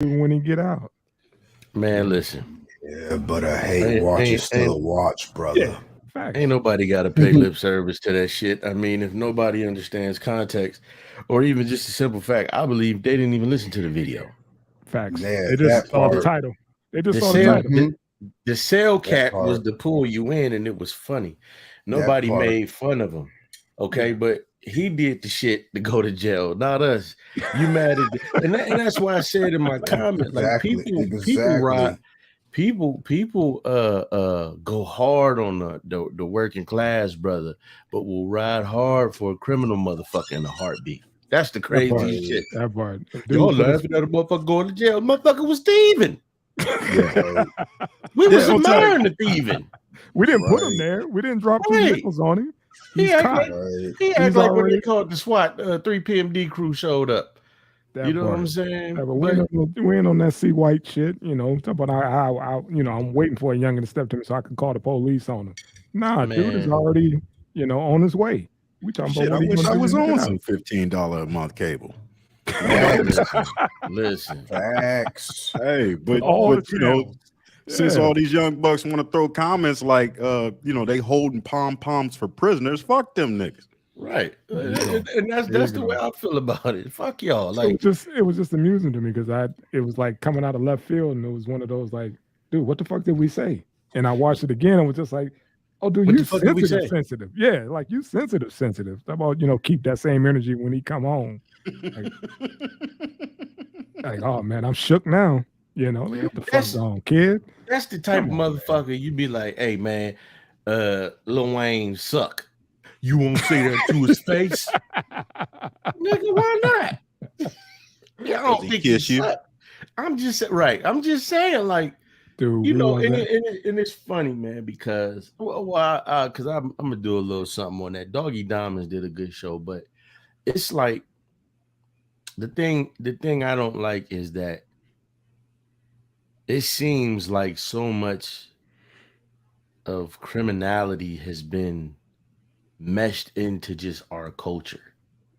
when he get out. Man, listen. Yeah, but a hate watch is still a watch, brother. Yeah, facts. Ain't nobody got to pay lip service to that shit. I mean, if nobody understands context, or even just a simple fact, I believe they didn't even listen to the video. Facts. Yeah, They just that saw the part. title. They just The saw the sale, title. the sale cat part. was to pull you in, and it was funny. Nobody part. made fun of him. Okay, but he did the shit to go to jail, not us. You mad at and that's why I said in my comment, like people ride. People go hard on the working class brother, but will ride hard for a criminal motherfucker in a heartbeat. That's the crazy shit. That part. Y'all laughing at a motherfucker going to jail. Motherfucker was thieving. Yeah. We was admiring the thieving. We didn't put him there. We didn't drop two nickels on him. He act like when they called the SWAT 3 PMD crew showed up. You know what I'm saying? Yeah, but we ain't on that see white shit, you know. But I'm waiting for a youngin to step to me so I can call the police on him. Nah, man. Dude is already, on his way. We talking about. I wish I was on some $15 a month cable. Listen, facts. Hey, but since all these young bucks want to throw comments like, they holding pom-poms for prisoners, fuck them niggas. Right, and that's the way I feel about it. Fuck y'all. Like it was just amusing to me because it was like coming out of left field, and it was one of those like, dude, what the fuck did we say? And I watched it again and was just like, oh, dude, you sensitive. Yeah, like you sensitive. How about keep that same energy when he come home? Like, oh man, I'm shook now. Like, what the fuck's on, kid? That's the type of motherfucker you be like, hey man, Lil Wayne suck. You won't say that to his face, nigga. Why not? I don't think he suck. I'm just saying, like, dude, and it's funny, man, because I'm gonna do a little something on that. Doggy Diamonds did a good show, but it's like the thing I don't like is that it seems like so much of criminality has been meshed into just our culture.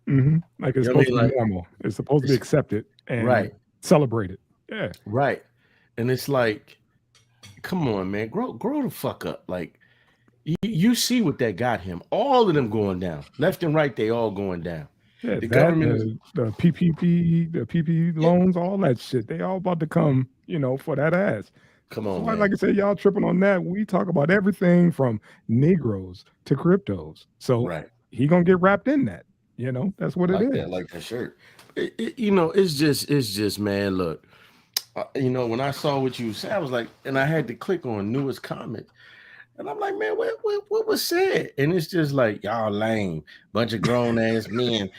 Mm-hmm. Like it's supposed to be normal. It's supposed to be accepted and celebrated. Yeah. Right. And it's like, come on, man, grow the fuck up. Like you see what that got him. All of them going down. Left and right, they all going down. Yeah, the government, the PPP, the PPP loans, all that shit. They all about to come, for that ass. Come on, man. Like I said, y'all tripping on that. We talk about everything from Negroes to cryptos. So he gonna get wrapped in that. That's what it is. That, like that shirt. It's just, man. Look, when I saw what you said, I was like, and I had to click on newest comment, and I'm like, man, what was said? And it's just like, y'all lame, bunch of grown ass men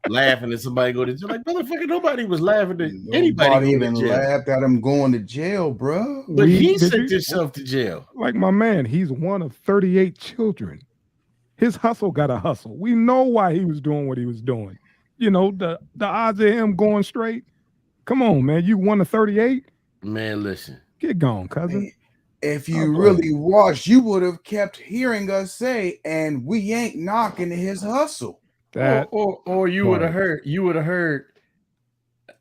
laughing at somebody go to jail. Like, motherfucker, nobody was laughing at anybody. Nobody even laughed at him going to jail, bro. But he sent himself to jail. Like my man, he's one of 38 children. His hustle got a hustle. We know why he was doing what he was doing. The odds of him going straight. Come on, man. You one of 38? Man, listen. Get gone, cousin. If you really watched, you would have kept hearing us say, and we ain't knocking his hustle. Or you would have heard,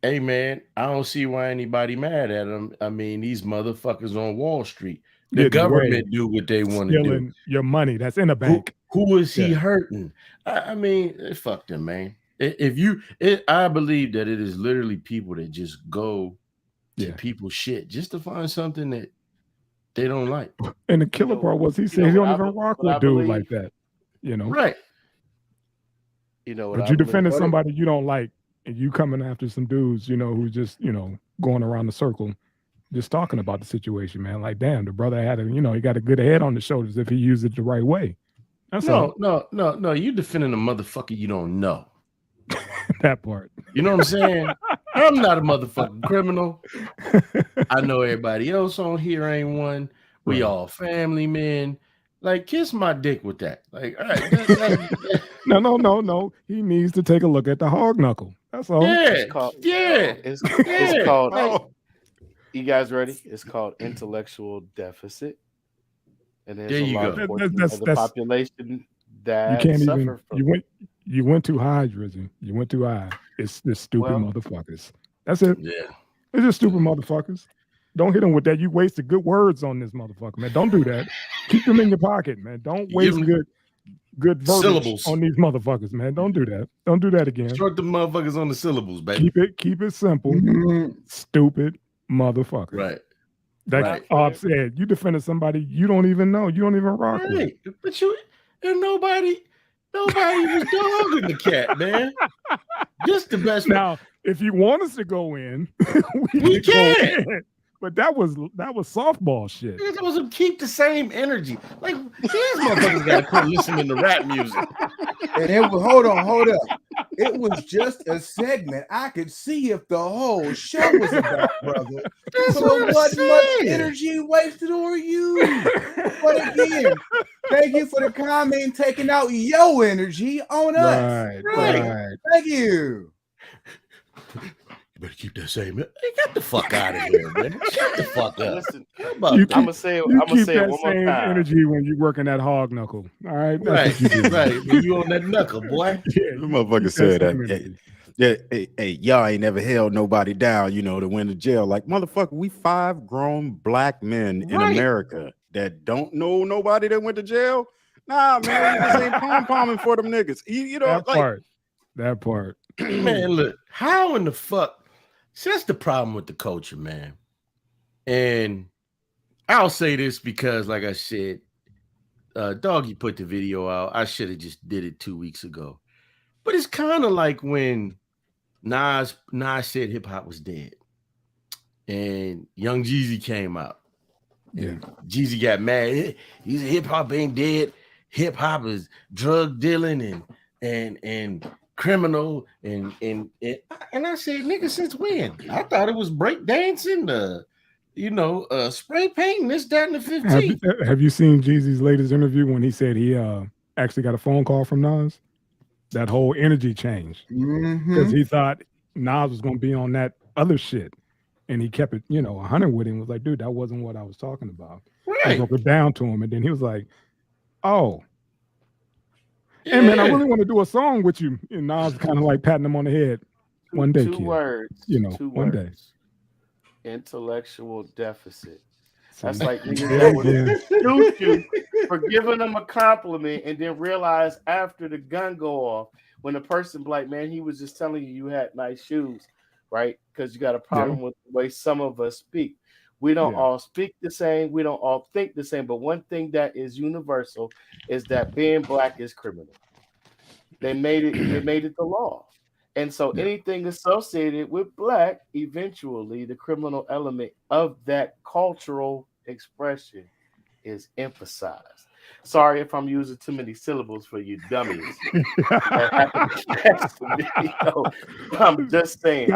hey man, I don't see why anybody mad at him. I mean, these motherfuckers on Wall Street. The government do what they want to do. Your money that's in a bank. Who is he hurting? I mean, fuck them, man. I believe that it is literally people that just go to people's shit just to find something that they don't like. And the killer part was he said he don't even rock with dudes like that. Right. But you defended somebody you don't like, and you coming after some dudes, who's just, going around the circle, just talking about the situation, man. Like, damn, the brother had he got a good head on the shoulders if he used it the right way. That's all. No. You defending a motherfucker you don't know. That part. You know what I'm saying? I'm not a motherfucking criminal. I know everybody else on here ain't one. We all family men. Like, kiss my dick with that. Like, all right. No. He needs to take a look at the hog knuckle. That's all. Yeah. It's called. You guys ready? It's called intellectual deficit. And there's a lot of the population that you can't suffer even. You went too high, Drizzy. You went too high. It's the stupid motherfuckers. That's it. Yeah. They're just stupid motherfuckers. Don't hit them with that. You wasted good words on this motherfucker, man. Don't do that. Keep them in your pocket, man. Don't waste good verbiage syllables on these motherfuckers, man. Don't do that. Don't do that again. Short the motherfuckers on the syllables, baby. Keep it simple. Stupid motherfucker. Right. Like Ob said, you defended somebody you don't even know. You don't even rock with. But nobody was dogging the cat, man. Just the best. Now, if you want us to go in, we can. Go in. But that was softball shit. It was keep the same energy. Like these motherfuckers gotta quit listening to rap music. And it was hold up. It was just a segment. I could see if the whole show was about brother. That's so what it wasn't much energy wasted or used. But again, thank you for the comment taking out your energy on us. Right. Thank you. You better keep that same. Hey, get the fuck out of here, man. Shut the fuck up. Listen, I'm gonna say it one more time. Energy when you working that hog knuckle. All right, right. When you on that knuckle, boy. Yeah, the motherfucker said that. Hey, y'all ain't never held nobody down, to win the jail. Like, motherfucker, we 5 grown black men in America that don't know nobody that went to jail. Nah, man, you just ain't pom-pomming for them niggas. That part. Man, look, how in the fuck? See, that's the problem with the culture, man. And I'll say this because, like I said, Doggy put the video out. I should have just did it 2 weeks ago. But it's kind of like when Nas said hip hop was dead, and Young Jeezy came out. Yeah, Jeezy got mad. He said hip hop ain't dead. Hip hop is drug dealing and criminal and I said, nigga, since when? I thought it was break dancing, spray painting, this, that, and the 15th. Have you seen Jeezy's latest interview when he said he actually got a phone call from Nas? That whole energy changed because he thought Nas was going to be on that other shit, and he kept it, 100 with him. Was like, dude, that wasn't what I was talking about. Right. I broke it down to him, and then he was like, oh. Yeah. Hey man, I really want to do a song with you. And Nas kind of like patting him on the head. One day, two words. One day. Intellectual deficit. That's like niggas that would shoot you for giving them a compliment and then realize after the gun go off, when the person like, man, he was just telling you had nice shoes, right? Because you got a problem with the way some of us speak. We don't all speak the same. We don't all think the same. But one thing that is universal is that being black is criminal. They made it the law. And so anything associated with black, eventually the criminal element of that cultural expression is emphasized. Sorry if I'm using too many syllables for you dummies. I'm just saying.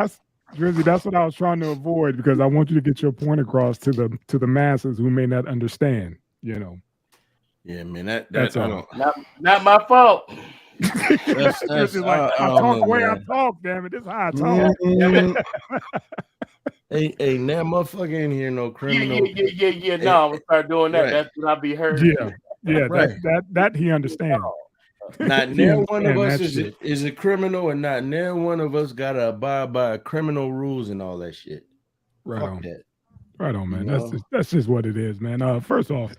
Drizzy, that's what I was trying to avoid because I want you to get your point across to the masses who may not understand. Yeah, man, that's not my fault. That's like I talk the way I talk. Damn it, this is how I talk. Hey, now motherfucker in here, no criminal. Yeah. No, I'm gonna start doing that. Right. That's when I be heard. Yeah. Right. That he understands. Not near one of us is a criminal, and not near one of us gotta abide by criminal rules and all that shit. Right on. That. Right on, man. That's just what it is, man. First off,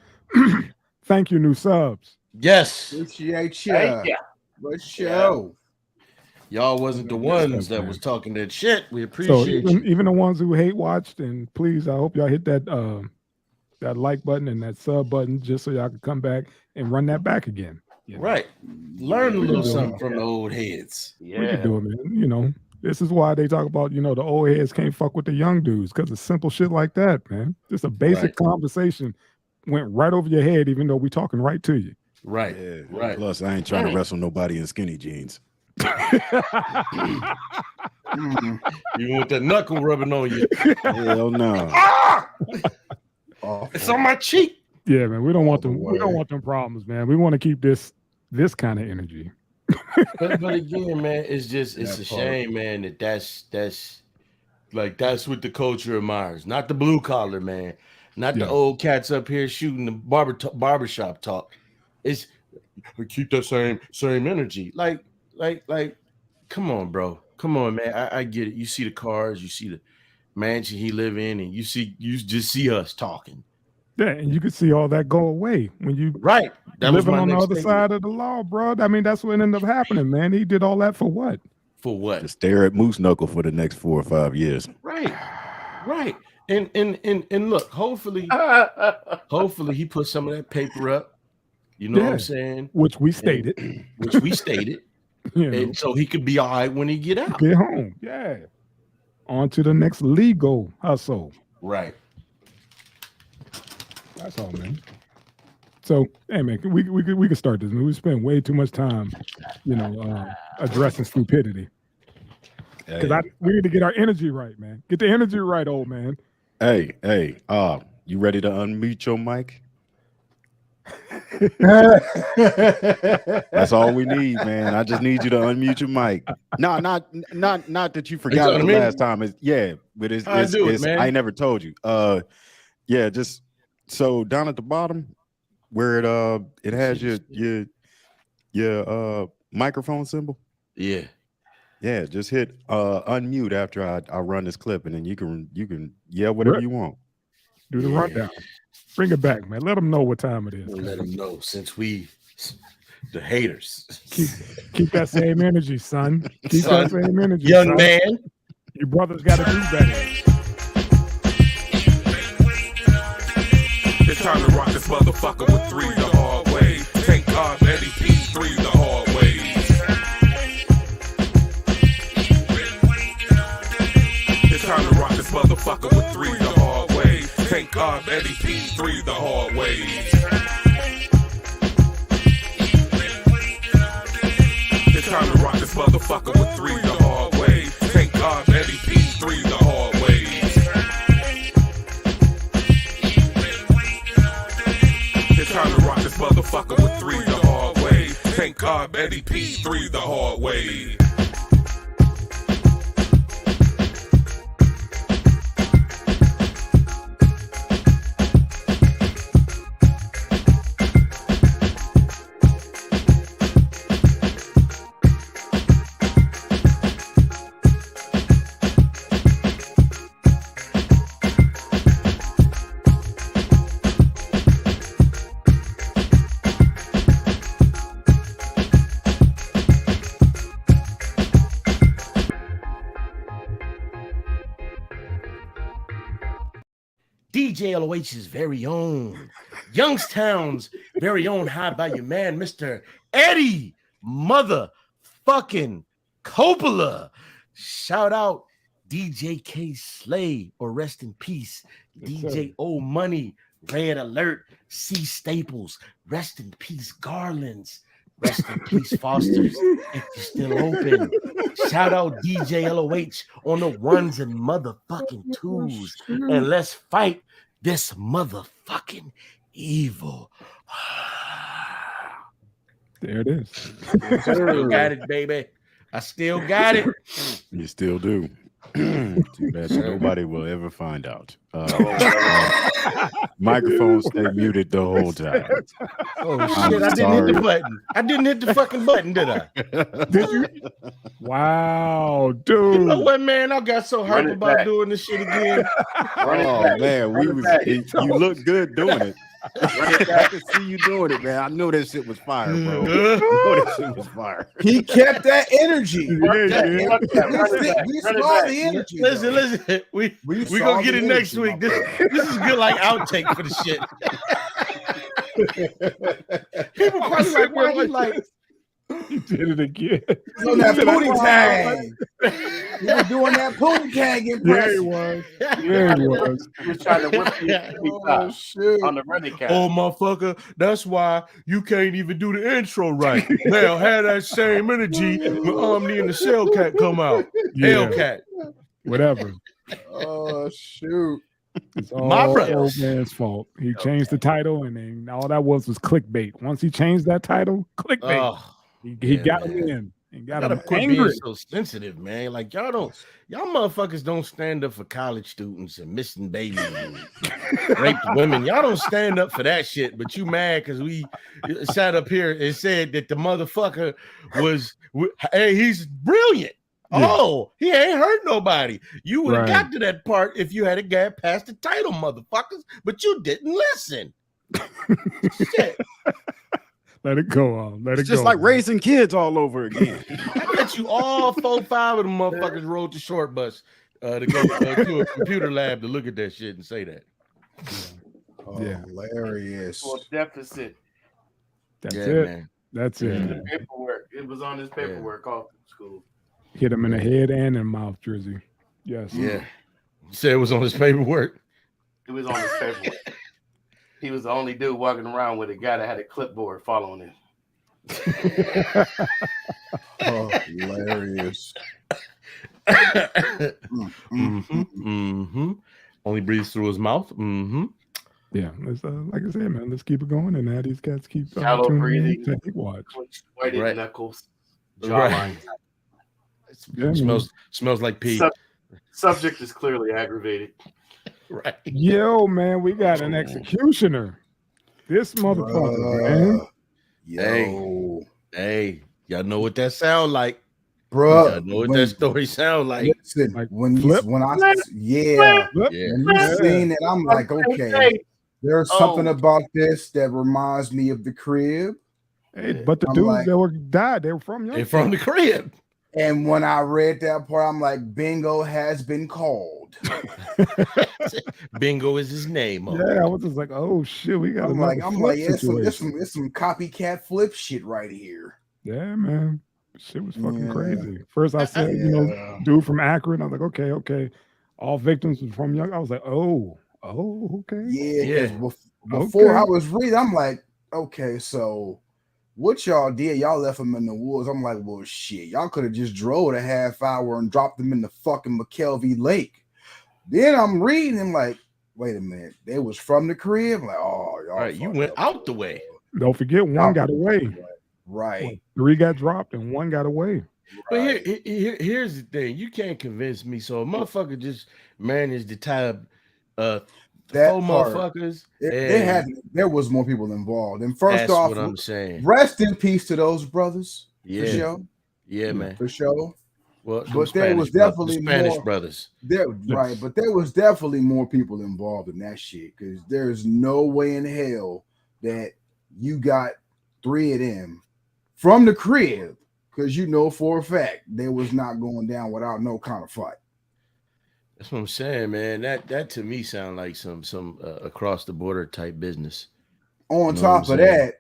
thank you, new subs. Yes. Appreciate you. Good show. Y'all wasn't the ones that was talking that shit. We appreciate you. Even the ones who hate watched, and please, I hope y'all hit that like button and that sub button just so y'all can come back and run that back again. Right. Learn a little something from the old heads. Yeah. We can do it, man. This is why they talk about, the old heads can't fuck with the young dudes because of simple shit like that, man. Just a basic conversation went right over your head, even though we talking right to you. Right. Yeah. Right. Plus, I ain't trying to wrestle nobody in skinny jeans. You want that knuckle rubbing on you? Hell no. It's on my cheek. Yeah, man. We don't want them. We don't want them problems, man. We want to keep this kind of energy. but again, man, it's a shame, man, that's what the culture admires. Not the blue collar, man. Not the old cats up here shooting the barbershop talk. We keep that same energy. Like, come on, bro. Come on, man. I get it. You see the cars, you see the mansion he live in, and you just see us talking. Yeah, and you can see all that go away when you right. That living on the other side of the law, bro. I mean, that's what ended up happening, man. He did all that for what? For what? To stare at Moose Knuckle for the next 4 or 5 years. Right. And look, hopefully he put some of that paper up. You know what I'm saying? Which we stated. And so he could be all right when he get out. Get home. Yeah. On to the next legal hustle. Right. That's all, man. So, hey, man, we can start this. We spend way too much time, addressing stupidity. Because we need to get our energy right, man. Get the energy right, old man. Hey, you ready to unmute your mic? That's all we need, man. I just need you to unmute your mic. No, not that you forgot it the last time. But it's I never told you. Just so down at the bottom where it has your microphone symbol. Yeah, just hit unmute after I run this clip, and then you can yell whatever you want. Do the rundown. Bring it back, man. Let them know what time it is. We'll let them know since the haters. Keep that same energy, son. Keep that same energy, young man. Your brothers got to do better. It's time to rock this motherfucker with 3 the hard way. Thank God Eddie P 3 the hard way. It's time to rock this motherfucker with 3 the hard way. Thank God Eddie P 3 the hard way. It's time to rock this motherfucker with 3 the hard way. Thank God Eddie P 3 the hard way. It's time to rock this motherfucker with 3 the hard way. Thank God Eddie P 3 the hard way. DJ LOH's very own, Youngstown's very own high value man, Mr. Eddie motherfucking Coppola. Shout out DJ K Slay, or rest in peace. DJ O Money, Red Alert, C Staples, rest in peace. Garlands, rest in peace. Foster's, if you're still open. Shout out DJ LOH on the ones and motherfucking twos. And let's fight this motherfucking evil. There it is. Still got it, baby. I still got it. You still do. Too bad nobody will ever find out. Microphone stay muted the whole time. Oh shit! I didn't hit the button. I didn't hit the fucking button, did I? Did you? Wow, dude. You know what, man? I got so hyped about doing this shit again. Man, you look good doing it. I can see you doing it, man. I know that shit was fire, bro. I know that shit was fire. He kept that energy. We saw the energy. Listen. We gonna get it next week. This is good, like outtake for the shit. People probably like, why he like. You did it again. On that pootie tang. He was doing that pootie tang impression. Yeah, he was. Yeah, he was. He was trying to whip you on the running count. Oh, motherfucker, that's why you can't even do the intro right. Now, have that same energy when Omni and the Shellcat come out. Yeah. Hellcat. Whatever. Oh, shoot. It's all My brother. old man's fault. He changed the title, and then all that was clickbait. Once he changed that title, clickbait. He got him in and got him quit angry. being so sensitive, man. Like y'all motherfuckers don't stand up for college students and missing babies and raped women. Y'all don't stand up for that shit, but you mad because we sat up here and said that the motherfucker was, hey, he's brilliant. Oh, he ain't hurt nobody. You would have Right. got to that part if you had a guy pass the title, motherfuckers, but you didn't listen. Shit. Let it go on. Let It's it just go. like raising kids all over again. I bet you all 4, 5 of them motherfuckers rode the short bus to go to a computer lab to look at that shit and say that. Yeah. Hilarious. For deficit. That's Yeah, it. man. That's it. Yeah. man. Paperwork. It was on his paperwork off school. Hit him in the head and in the mouth, Drizzy. Yes. Yeah. You said it was on his paperwork. It was on his paperwork. He was the only dude walking around with a guy that had a clipboard following him. Oh, hilarious. Only breathes through his mouth. Yeah. Let's like I said, man, let's keep it going. And now these cats keep Shallow tuning in, breathing. take watch. Whited Right. knuckles. Right. Jawline. Yeah, Smells like pee. Subject is clearly aggravated. Right. Yo, man, we got an executioner. This motherfucker, man. Yo, Hey, y'all know what that sound like. bro. Y'all know what that story sound like. Listen, Like when flip? when I Flip. Yeah. when you seen it, I'm like, okay, there's something about this that reminds me of The Crib. Hey, but the I'm dudes like- that died, they were from They Youngstown. from the crib. And when I read that part, I'm like, bingo has been called. Bingo is his name. Yeah, I was just like, oh shit, we got I'm another like, flip it's situation. some copycat flip shit right here. Yeah, man. Shit was fucking Yeah. crazy. First I said, Yeah. dude from Akron. I was like, okay. All victims was from Young. I was like, oh, okay. Yeah, 'cause Yeah. before Okay. I was reading, I'm like, okay, so what y'all did, y'all left them in the woods. I'm like, well, shit, y'all could have just drove a half hour and dropped them in the fucking McKelvey Lake. Then I'm reading and like, wait a minute, they was from the crib. I'm like, oh, y'all. All right, you fucked went up. out the way. Don't forget, one got away. Right. 3 got dropped and 1 got away. But here's the thing: you can't convince me. So a motherfucker just managed to tie up That 4 part, motherfuckers. There was more people involved. And first That's off, what I'm saying. rest in peace to those brothers. Yeah. For sure. Yeah, man. For sure. Well, But there was definitely Spanish more brothers. Right, but there was definitely more people involved in that shit because there's no way in hell that you got 3 of them from the crib because you know for a fact they was not going down without no kind of fight. That's what I'm saying, man. That to me sound like some across the border type business. On Know top what of I'm saying?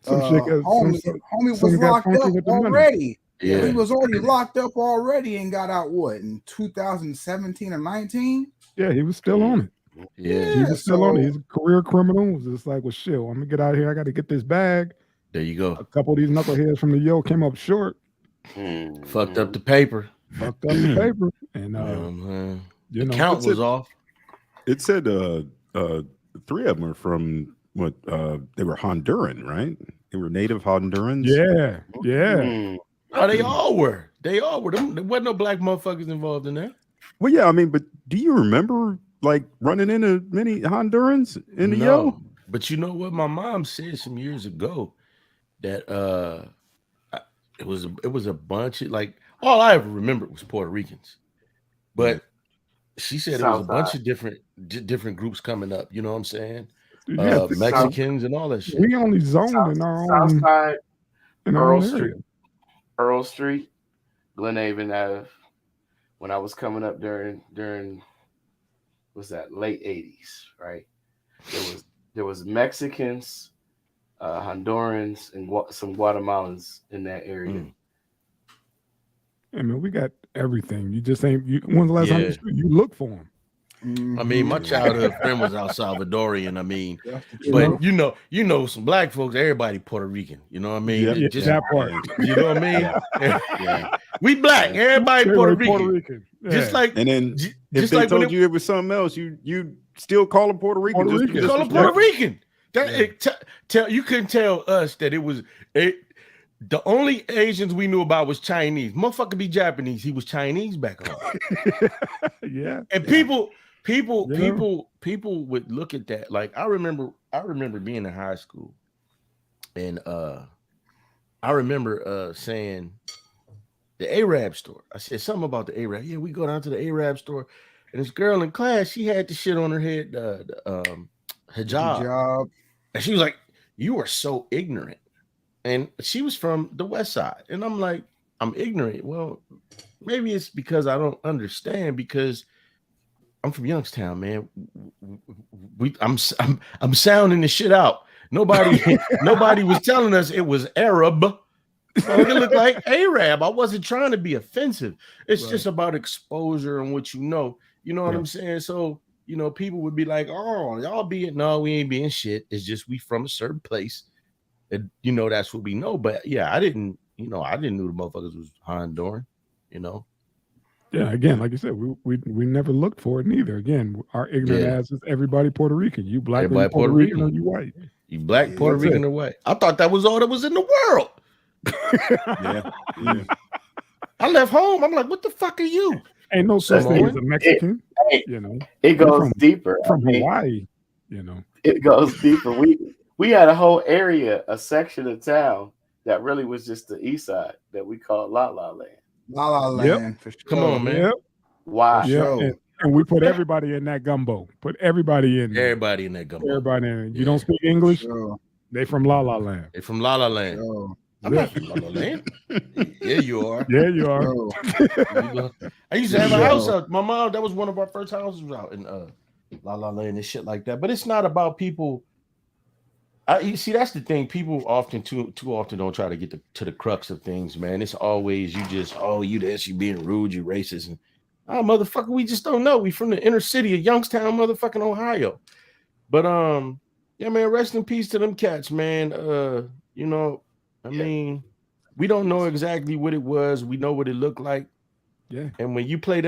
that, homie was got locked funky up with the money. already. Yeah. He was already locked up already and got out what in 2017 or 19? Yeah, he was still on it. Yeah. He was still on it. He's a career criminal. It was just like, well, shit, I'm gonna get out of here. I got to get this bag. There you go. A couple of these knuckleheads from the Yo came up short, Fucked up the paper. fucked up the paper, and The count was off. It said 3 of them are from what they were Honduran, right? They were native Hondurans. Yeah. Oh, they all were. There wasn't no black motherfuckers involved in that. Well, yeah, I mean, but do you remember like running into many Hondurans in the Yo? But you know what? My mom said some years ago that it was a bunch of like all I ever remembered was Puerto Ricans, but she said it was a bunch of different groups coming up. You know what I'm saying? Yeah, Mexicans and all that shit. We only zoned in our own Southside, Earl Street. Earl Street, Glenhaven Ave. When I was coming up during was that late 80s, right? There was Mexicans, Hondurans, and some Guatemalans in that area. I mean, we got everything. You just ain't. When's the last time you look for them? I mean, my childhood friend was El Salvadorian. I mean, but you know, some black folks, everybody Puerto Rican. You know what I mean? Yeah, Just that part. You know what I mean? We black, everybody Puerto Rican. Yeah. Just like, And then if just they like told you it was something else, you still call them Puerto Rican. Puerto just Rican. call them Puerto Rican. You couldn't tell us that it was the only Asians we knew about was Chinese. Motherfucker be Japanese. He was Chinese back home. Yeah. And people would look at that. Like I remember being in high school, and I remember saying, the Arab store. I said something about the Arab. Yeah, we go down to the Arab store, and this girl in class, she had the shit on her head, hijab. And she was like, "You are so ignorant." And she was from the West Side, and I'm like, "I'm ignorant." Well, maybe it's because I don't understand, because I'm from Youngstown, man. I'm sounding the shit out. Nobody was telling us it was Arab. So it looked like Arab. I wasn't trying to be offensive. It's just about exposure and what you know. You know what I'm saying? So, people would be like, "Oh, y'all being," no, we ain't being shit. It's just we from a certain place. And, that's what we know. But yeah, I didn't know the motherfuckers was Honduran, Yeah, again, like you said, we never looked for it neither. Again, our ignorant ass is everybody Puerto Rican. You black or Puerto Rican, or you white. You black, Puerto Rican, or white. I thought that was all that was in the world. Yeah. I left home. I'm like, what the fuck are you? Ain't no such thing as a Mexican. It goes deeper. From Hawaii, It goes deeper. We had a whole area, a section of town that really was just the east side that we called La La Land. La La Land, for sure. Come on, man. Yep. Why? Yeah. And we put everybody in that gumbo. Put everybody in there. Everybody in that gumbo. Everybody in. You don't speak English? Sure. They from La La Land. They from La La Land. Sure. I'm not from La La Land. Yeah, you are. Yeah, you are. I used to have a house out. My mom, that was one of our first houses out in La La Land and shit like that. But it's not about people. You see, that's the thing. People often too often don't try to get to the crux of things, man. It's always you this, you being rude, you racist, and motherfucker, we just don't know. We from the inner city of Youngstown, motherfucking Ohio. But yeah, man, rest in peace to them cats, man. I mean, we don't know exactly what it was. We know what it looked like. Yeah. And when you play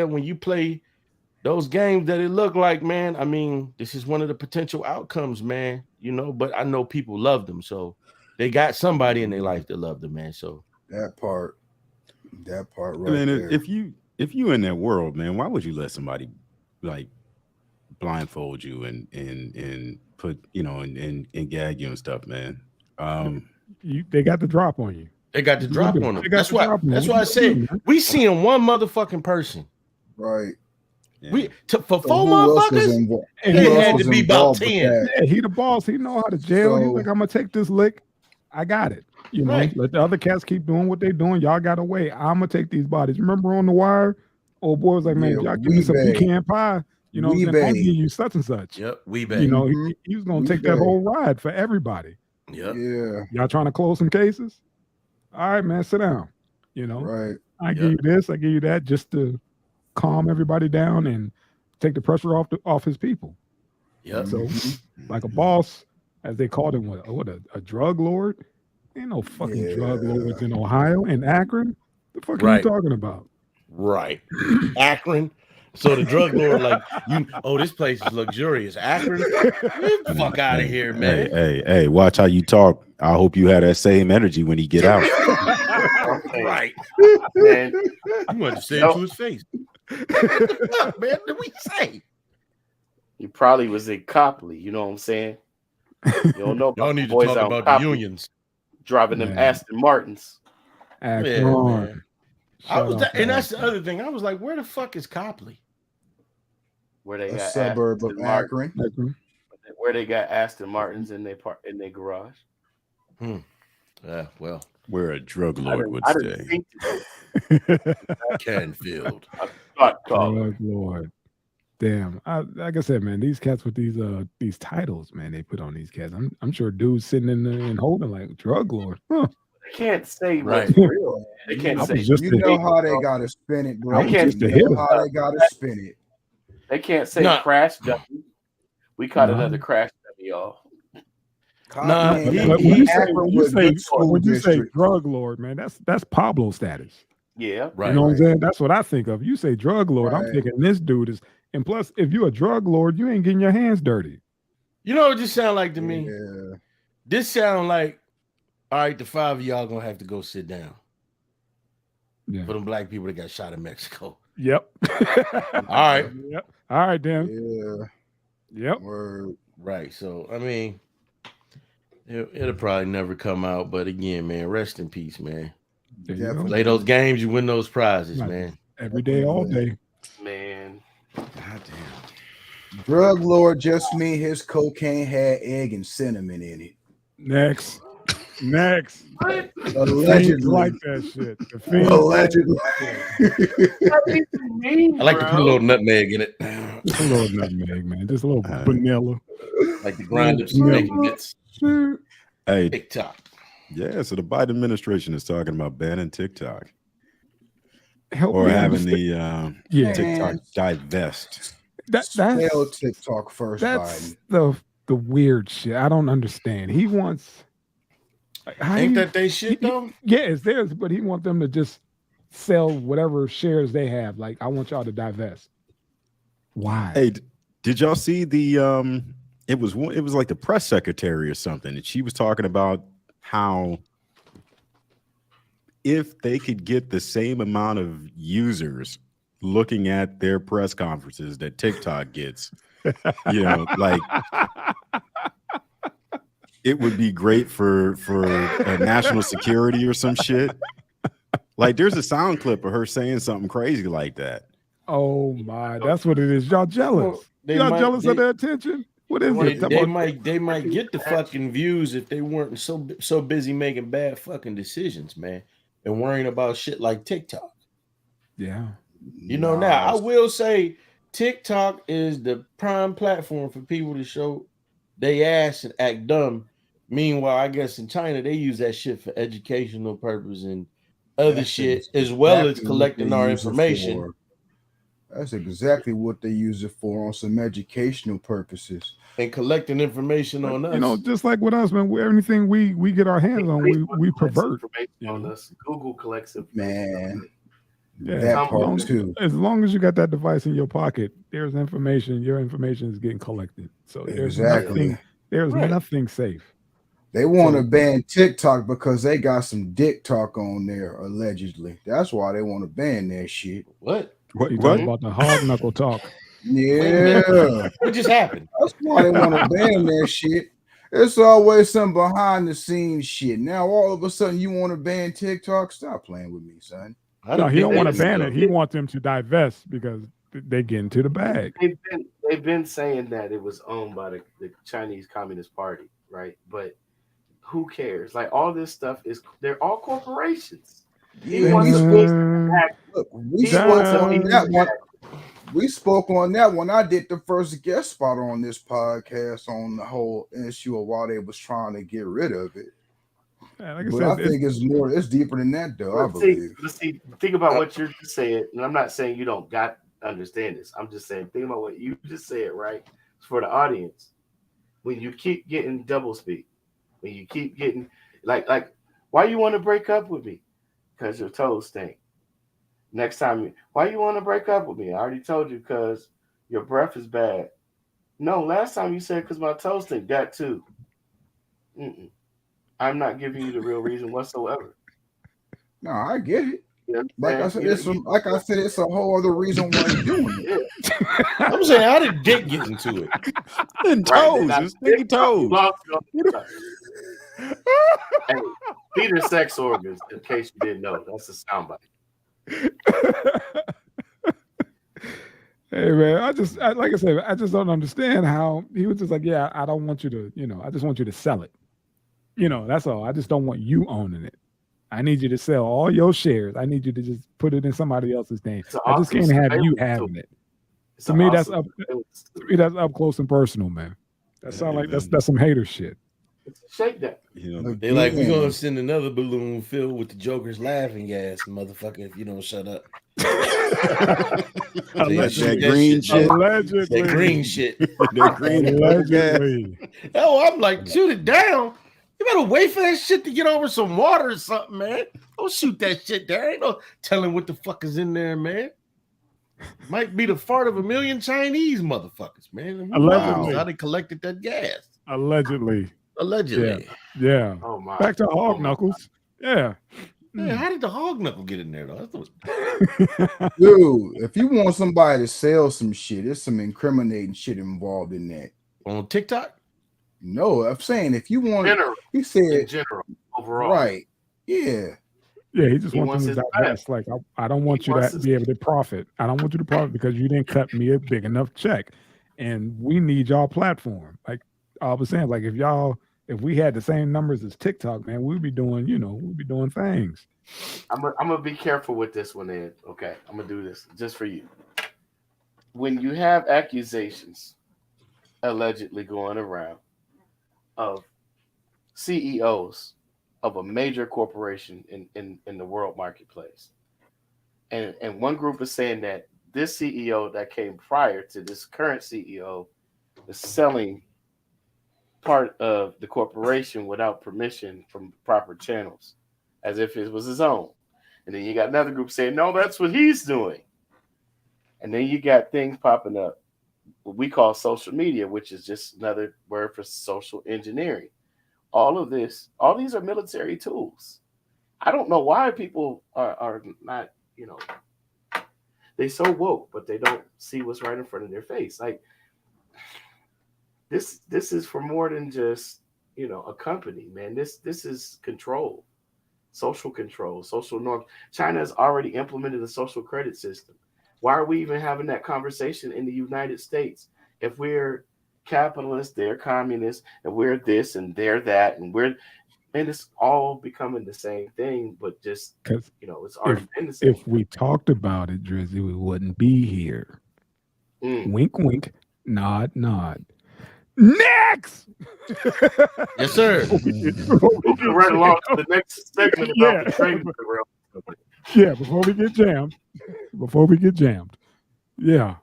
those games that it looked like, man, I mean, this is one of the potential outcomes, man. But I know people love them, so they got somebody in their life that loved them, man. So that part right then there. if you in that world, man, why would you let somebody like blindfold you and put and gag you and stuff, man? They got the drop on you. They got the drop on them. That's why I said we seeing one motherfucking person. Right. Yeah. For 4 motherfuckers, it had to be about 10. Yeah, he the boss. He know how to jail. He's like, I'm gonna take this lick. I got it. Let the other cats keep doing what they doing. Y'all got away. I'm gonna take these bodies. Remember on The Wire? Old boy was like, man, y'all give me some pecan pie. I'm gonna give you such and such. Yep, we bet. He was gonna take that whole ride for everybody. Yep. Yeah. Y'all trying to close some cases? All right, man, sit down. Right. I give you this, I give you that, just to calm everybody down and take the pressure off his people. Yeah. So, like a boss, as they called him, a drug lord? Ain't no fucking drug lords in Ohio and Akron. The fuck are you talking about? Right. Akron. So the drug lord, this place is luxurious. Akron, get the fuck out of here, man. Hey, watch how you talk. I hope you have that same energy when he get out. Right. Man, you want to say it to his face. What the fuck, man? Did we say? He probably was in Copley, you know what I'm saying? You don't know. Y'all need to talk about the unions. Driving them Aston Martins. Man. And that's the other thing. I was like, where the fuck is Copley? Where they got a suburb of Akron. Where they got Aston Martins in their garage. Well, where a drug lord would stay. Canfield. Drug lord. Damn. Like I said, man, these cats with these titles, man, they put on these cats. I'm sure dudes sitting in there and holding like drug lord. Huh. They can't say what's real. They can't say. You know how they got to spin it, bro. They gotta spin it. They can't say crash dummy. We caught another crash dummy, y'all. When you say drug lord, man, that's Pablo status. Yeah, right. You know what I'm saying? That's what I think of. You say drug lord, I'm thinking this dude is. And plus, if you're a drug lord, you ain't getting your hands dirty. You know what this sound like to me? Yeah. This sound like, all right, the 5 of y'all gonna have to go sit down. Yeah. For them black people that got shot in Mexico. Yep. All right. Yep. All right, then. Yeah. Yep. Word. Right. So, I mean, it'll probably never come out. But again, man, rest in peace, man. Play those games, you win those prizes, man. Every day, all day. Man. God damn. Drug lord just mean his cocaine had egg and cinnamon in it. Next. Allegedly. Like that shit. Allegedly. I like to put a little nutmeg in it. Just a little nutmeg, man. Just a little vanilla. Like the grind up some bacon bits. Hey, TikTok. Yeah, so the Biden administration is talking about banning TikTok. Help or me having understand. the TikTok divest. That's TikTok first, that's Biden. The weird shit. I don't understand. He wants. Ain't that they shit though? Yeah, it's theirs, but he wants them to just sell whatever shares they have. Like, I want y'all to divest. Why? Hey, did y'all see the it was like the press secretary or something, and she was talking about how if they could get the same amount of users looking at their press conferences that TikTok gets, you know, like it would be great for national security or some shit. Like, there's a sound clip of her saying something crazy like that. Oh my, that's what it is. Y'all jealous? Y'all jealous of their attention? What is it? They might get the fucking views if they weren't so busy making bad fucking decisions, man, and worrying about shit like TikTok. Yeah. You know, now I will say TikTok is the prime platform for people to show they ass and act dumb. Meanwhile, I guess in China they use that shit for educational purpose and other shit, as well as collecting our information. That's exactly what they use it for, on some educational purposes. And collecting information on us. You know, just like with us, man, anything we get our hands on, we pervert. On us. Google collects it. Man. Yeah, that part too. As long as you got that device in your pocket, there's information. Your information is getting collected. So there's nothing safe. They want to ban TikTok because they got some dick talk on there, allegedly. That's why they want to ban that shit. What? You talking about the hog knuckle talk? Yeah. What just happened? That's why they want to ban that shit. It's always some behind the scenes shit. Now all of a sudden you want to ban TikTok? Stop playing with me, son. No, he don't want to ban it. He wants them to divest because they get into the bag. They've been saying that it was owned by the Chinese Communist Party, right? But who cares? Like, all this stuff they're all corporations. Yeah, we spoke on that when I did the first guest spot on this podcast on the whole issue of why they was trying to get rid of it. Yeah, like I think it's deeper than that, though. I believe. See, think about what you're saying, and I'm not saying you don't understand this. I'm just saying, think about what you just said, right? For the audience, when you keep getting double speak, when you keep getting like, why you want to break up with me? Because your toes stink. Next time, why you want to break up with me? I already told you because your breath is bad. No, last time you said because my toes stink. That too. I'm not giving you the real reason whatsoever. No, I get it. Yeah, like I said, it's a whole other reason why you're doing it. I'm saying, how did Dick get into it? And toes, it's sticky toes. Hey, Peter's sex organs, in case you didn't know, that's a soundbite. Hey man, like I said, I just don't understand how he was just like, yeah, I don't want you to, I just want you to sell it. That's all. I just don't want you owning it. I need you to sell all your shares. I need you to just put it in somebody else's name. I just can't have you having it. To me, that's up close and personal, man. That sounds like that's some hater shit. Shake that. They like, we're gonna send another balloon filled with the Joker's laughing gas, motherfucker, if you don't shut up. That green shit. Allegedly. That green shit. That green Allegedly. Oh, I'm like, shoot it down. You better wait for that shit to get over some water or something, man. Don't shoot that shit there. Ain't no telling what the fuck is in there, man. Might be the fart of a million Chinese motherfuckers, man. Allegedly. How they collected that gas. Allegedly. Yeah. Oh my. Back to hog knuckles. Yeah. Yeah, how did the hog knuckle get in there, though? Dude, if you want somebody to sell some shit, there's some incriminating shit involved in that. On TikTok? No, I'm saying if you want, general, he said in general, overall, right? Yeah, Yeah, he just He wants wants them to his divest. Like, I don't want you to be able to profit. I don't want you to profit because you didn't cut me a big enough check. And we need y'all platform. Like I was saying, like if we had the same numbers as TikTok, man, we'd be doing, we'd be doing things. I'm gonna be careful with this one, Ed. Okay, I'm gonna do this just for you. When you have accusations allegedly going around of CEOs of a major corporation in the world marketplace, and one group is saying that this CEO that came prior to this current CEO is selling part of the corporation without permission from proper channels, as if it was his own. And then you got another group saying, no, that's what he's doing. And then you got things popping up, what we call social media, which is just another word for social engineering. All these are military tools. I don't know why people are not, they so woke, but they don't see what's right in front of their face. Like this is for more than just, a company, man. This is control, social control, social norms. China has already implemented a social credit system. Why are we even having that conversation in the United States? If we're capitalists, they're communists, and we're this and they're that, and it's all becoming the same thing, but just, it's already been the same. If we talked about it, Drizzy, we wouldn't be here. Wink, wink, nod, nod. Next! Yes, sir. Moving right along to the next segment about the trading program. Yeah, before we get jammed. Yeah.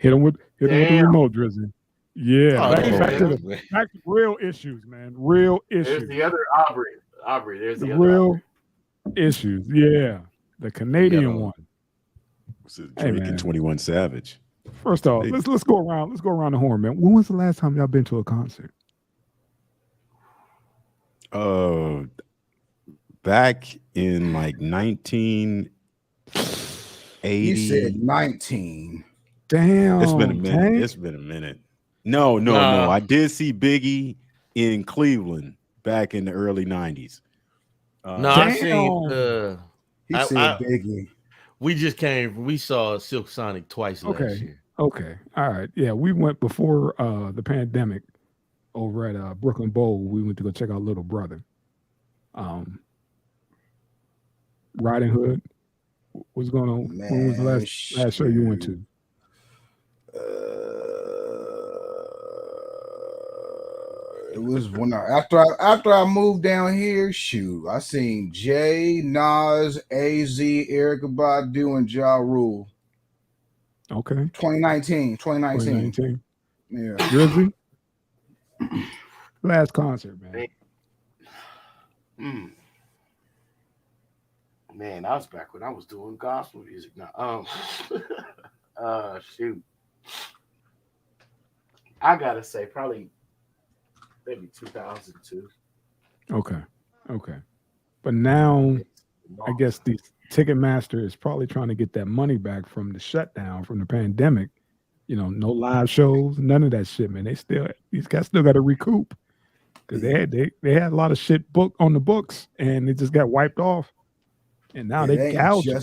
hit him with the remote, Drizzy. Yeah. Back to real issues, man. Real issues. There's the other Aubrey. There's the real issues. Yeah. The Canadian one. Drake and 21 Savage. First off, let's go around. Let's go around the horn, man. When was the last time y'all been to a concert? Back in like 1980. You said 19. Damn. It's been a minute. Tank? It's been a minute. No. I did see Biggie in Cleveland back in the early 90s. I seen he said Biggie. We saw Silk Sonic twice last year. Okay. All right. Yeah, we went before the pandemic over at Brooklyn Bowl. We went to go check out Little Brother. Riding Hood. What's going on? Man, when was the last show you went to? It was when after I moved down here. Shoot, I seen Jay, Nas, AZ, Erykah Badu, and Ja Rule. Okay. 2019. Yeah. Drizzy? Last concert, man. Man, I was back when I was doing gospel music. Now, shoot. I gotta say, probably maybe 2002. Okay. But now, I guess the Ticketmaster is probably trying to get that money back from the shutdown, from the pandemic. No live shows, none of that shit, man. These guys still got to recoup because they had a lot of shit booked on the books, and it just got wiped off. And now they gouging.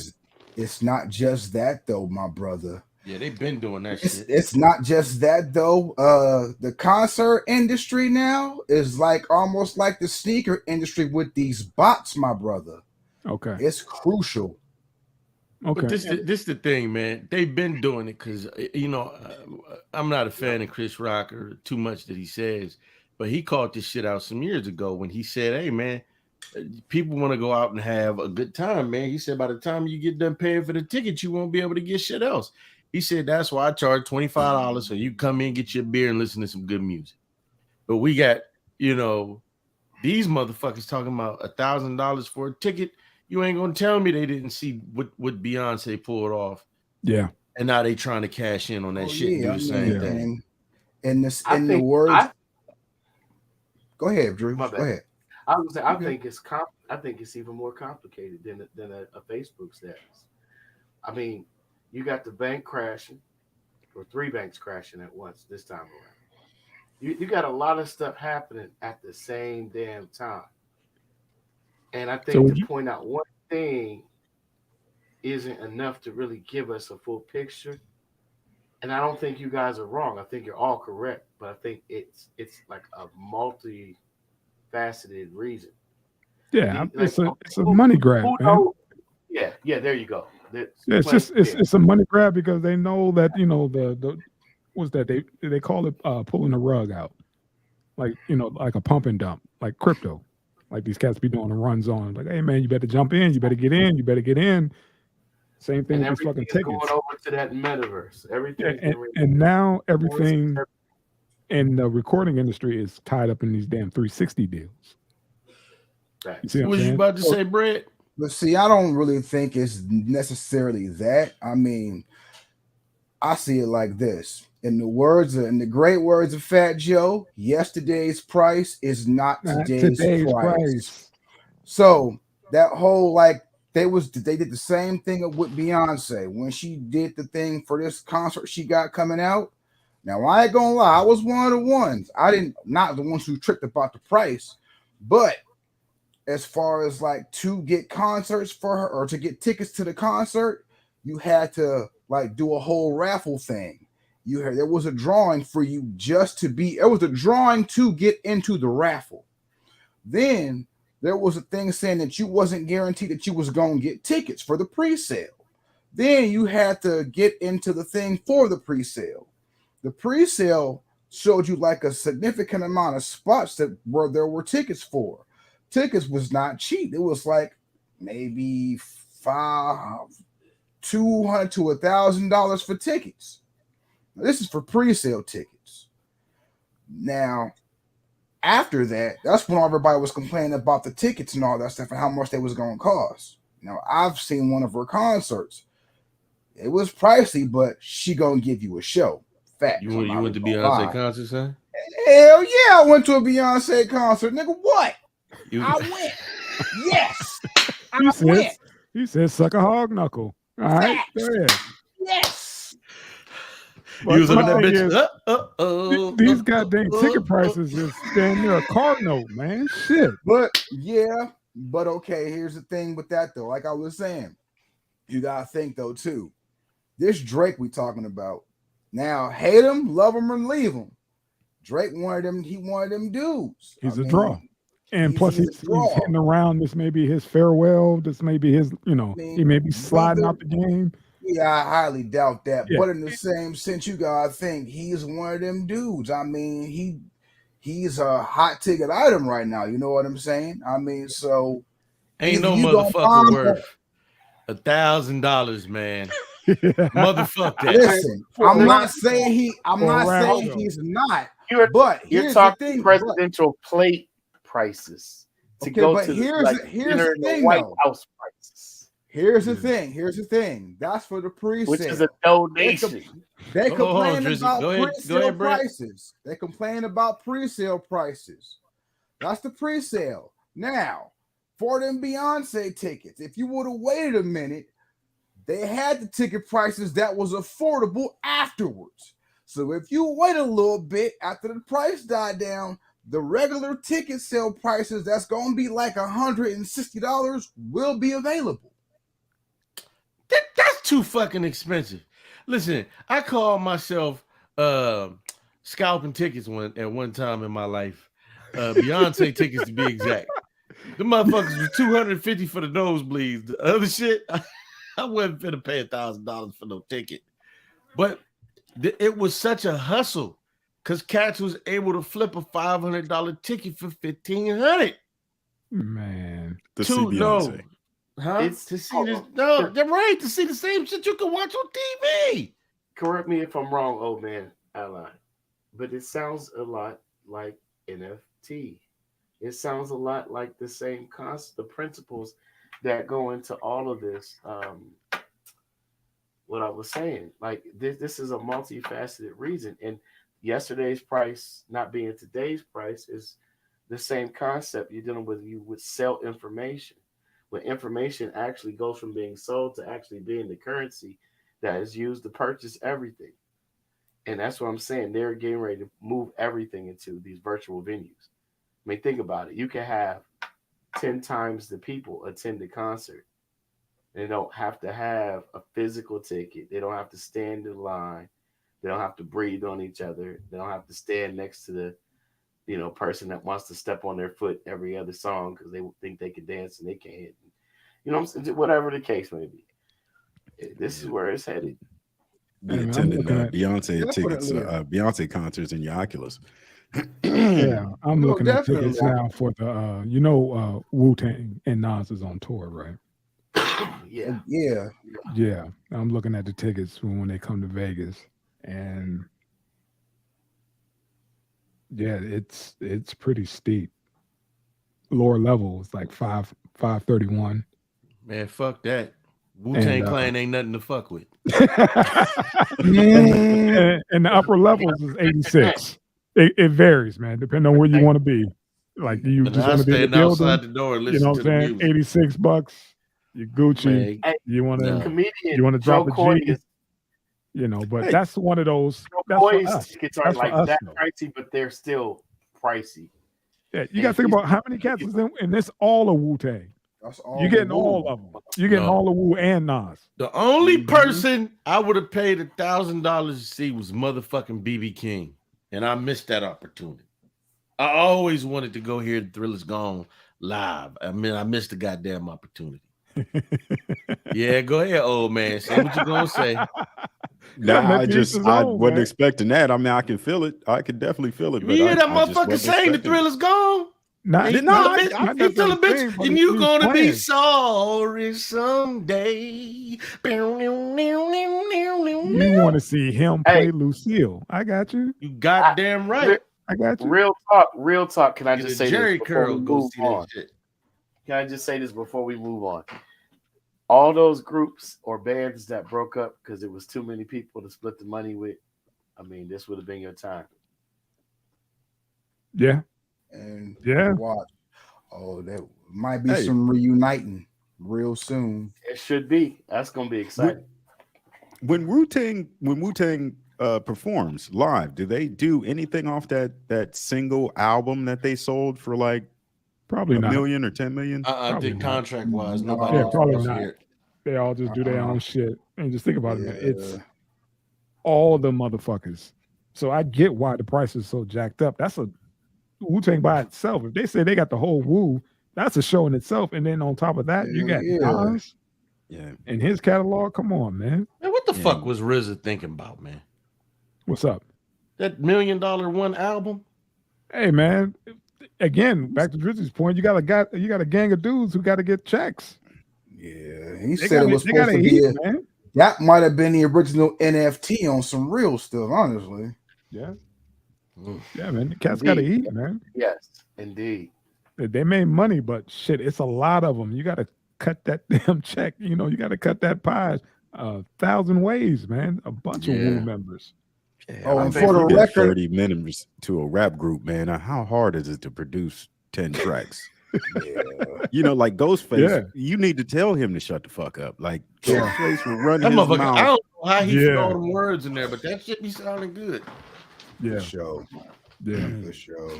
It's not just that though, my brother. Yeah, they've been doing that shit. It's not just that though. The concert industry now is like almost like the sneaker industry with these bots, my brother. Okay. It's crucial. Okay. But this the thing, man. They've been doing it because I'm not a fan of Chris Rock or too much that he says, but he called this shit out some years ago when he said, "Hey, man, people want to go out and have a good time, man." He said, "By the time you get done paying for the ticket, you won't be able to get shit else." He said, "That's why I charge $25 so you come in, get your beer, and listen to some good music." But we got, these motherfuckers talking about $1,000 for a ticket. You ain't gonna tell me they didn't see what Beyonce pulled off. Yeah. And now they trying to cash in on that shit and do the same thing. The words. Go ahead, Drew. Go ahead. I was saying, I think it's even more complicated than a Facebook status. I mean, you got the bank crashing, or 3 banks crashing at once this time around. You got a lot of stuff happening at the same damn time. And I think to point out one thing isn't enough to really give us a full picture. And I don't think you guys are wrong. I think you're all correct, but I think it's like a multi-faceted reason. Yeah, it's a money grab, man. Yeah, there you go. It's a money grab because they know that the what's that they call it pulling the rug out, like like a pump and dump, like crypto, like these cats be doing the runs on, like, hey man, you better jump in, you better get in. Same thing with these fucking tickets. Going over to that metaverse, everything. And now everything in the recording industry is tied up in these damn 360 deals. You see what you about to say, Brett? But see, I don't really think it's necessarily that. I mean, I see it like this. In the great words of Fat Joe, yesterday's price is not today's price. So that whole they did the same thing with Beyonce when she did the thing for this concert she got coming out. Now I ain't gonna lie, I was one of the ones. Not the ones who tripped about the price, but as far as to get concerts for her or to get tickets to the concert, you had to do a whole raffle thing. There was a drawing for you it was a drawing to get into the raffle. Then there was a thing saying that you wasn't guaranteed that you was going to get tickets for the pre-sale. Then you had to get into the thing for the pre-sale. The pre-sale showed you a significant amount of spots where there were tickets for. Tickets was not cheap. It was maybe $200 to $1,000 for tickets. Now, this is for pre-sale tickets. Now, after that, that's when everybody was complaining about the tickets and all that stuff and how much they was going to cost. Now, I've seen one of her concerts. It was pricey, but she going to give you a show. Fact. You went to Beyonce concert, son? Hell yeah, I went to a Beyonce concert. Nigga, what? I went. Yes. I went. He said suck a hog knuckle. All right. Go ahead. Yes. You was on that bitch. These goddamn ticket prices is damn near a car note, man. Shit. But okay, here's the thing with that though. Like I was saying, you gotta think though too. This Drake we talking about. Now, hate him, love him, or leave him. Drake wanted them dudes. He's a draw. And plus he's hitting around. This may be his farewell. This may be his, he may be sliding out the game. Yeah, I highly doubt that. Yeah. But in the same sense, you gotta think he's one of them dudes. I mean, he's a hot ticket item right now. You know what I'm saying? I mean, so ain't no motherfucker worth $1,000, man. Motherfucker that. Listen, I'm not saying he's not. You're talking presidential plate prices to go to here's the thing, White House prices. Here's the thing. That's for the pre-sale, which is a donation. They complain about pre-sale prices. They complain about pre-sale prices. That's the pre-sale. Now, for them Beyonce tickets, if you would have waited a minute, they had the ticket prices that was affordable afterwards. So if you wait a little bit after the price died down, the regular ticket sale prices that's going to be like $160 will be available. That's too fucking expensive. Listen, I call myself scalping tickets at one time in my life. Beyonce tickets to be exact. The motherfuckers was $250 for the nosebleeds. The other shit, I wasn't finna pay $1,000 for no ticket. But it was such a hustle because Cats was able to flip a $500 ticket for $1,500. Man, to see Beyonce. It's to see this. No, they're right. To see the same shit you can watch on TV. Correct me if I'm wrong, old man. I lied. But it sounds a lot like NFT. It sounds a lot like the same concept, the principles that go into all of this. What I was saying, like this is a multifaceted reason, and yesterday's price not being today's price is the same concept. You're dealing with you would sell information, when information actually goes from being sold to actually being the currency that is used to purchase everything. And that's what I'm saying. They're getting ready to move everything into these virtual venues. I mean, think about it. You can have 10 times the people attend the concert. They don't have to have a physical ticket. They don't have to stand in line. They don't have to breathe on each other. They don't have to stand next to the, person that wants to step on their foot every other song because they think they can dance and they can't. You know what I'm saying? Whatever the case may be. This is where it's headed. Be attending Beyonce tickets, Beyonce concerts in your Oculus. Yeah, I'm looking at tickets now for the Wu-Tang and Nas is on tour, right? Yeah. I'm looking at the tickets for when they come to Vegas, and yeah, it's pretty steep. Lower level is like 531. Man, fuck that. Wu-Tang Clan ain't nothing to fuck with. And the upper levels is 86. It varies, man, depending on where you want to be. Like, do you just want to be in the building? Outside the door and listen to the music. $86. You Gucci. Hey, you want to drop Joe a G. But that's one of those. Joe tickets aren't like that pricey, but they're still pricey. Yeah, you got to think about how many cats is in, and it's all a Wu-Tang. You're getting all of them. You're getting all of Wu and Nas. The only person I would have paid $1,000 to see was motherfucking BB King, and I missed that opportunity. I always wanted to go hear The Thrill Is Gone live. I mean, I missed the goddamn opportunity. Yeah, go ahead, old man. Say what you gonna say. I wasn't expecting that. I mean, I can feel it. I can definitely feel it. You hear that motherfucker saying The Thrill Is Gone? He's still a bitch, and you gonna be sorry someday. You want to see him play Lucille? I got you. You goddamn right. I got you. Real talk. Can I just say Jerry this Curl go see that shit? Can I just say this before we move on? All those groups or bands that broke up because it was too many people to split the money with. I mean, this would have been your time. Yeah. And watch. There might be some reuniting real soon. It should be. That's gonna be exciting. When Wu-Tang performs live, do they do anything off that single album that they sold for like probably $1 million or 10 million? I think contract wise, nobody. Yeah, probably not. They all just do their own shit. And just think about it, man. It's all the motherfuckers. So I get why the price is so jacked up. That's a Wu-Tang by itself. If they say they got the whole Wu, that's a show in itself. And then on top of that, you got Nas. Yeah. And his catalog. Come on, man. Man, what the fuck was RZA thinking about, man? What's up? That $1 million one album? Hey, man. Again, back to Drizzy's point, you got a gang of dudes who got to get checks. Yeah, he said it was supposed to be man. That might have been the original NFT on some real stuff, honestly. Yeah. Yeah, man. The cats got to eat, man. Yes, indeed. They made money, but shit, it's a lot of them. You got to cut that damn check. You got to cut that pie 1,000 ways, man. A bunch of Wu members. Yeah, and for the record, 30 minutes to a rap group, man. How hard is it to produce 10 tracks? Like Ghostface, you need to tell him to shut the fuck up. Like Ghostface will run his mouth. I don't know how he threw all the words in there, but that shit be sounding good. Yeah, for sure. Yeah, for sure.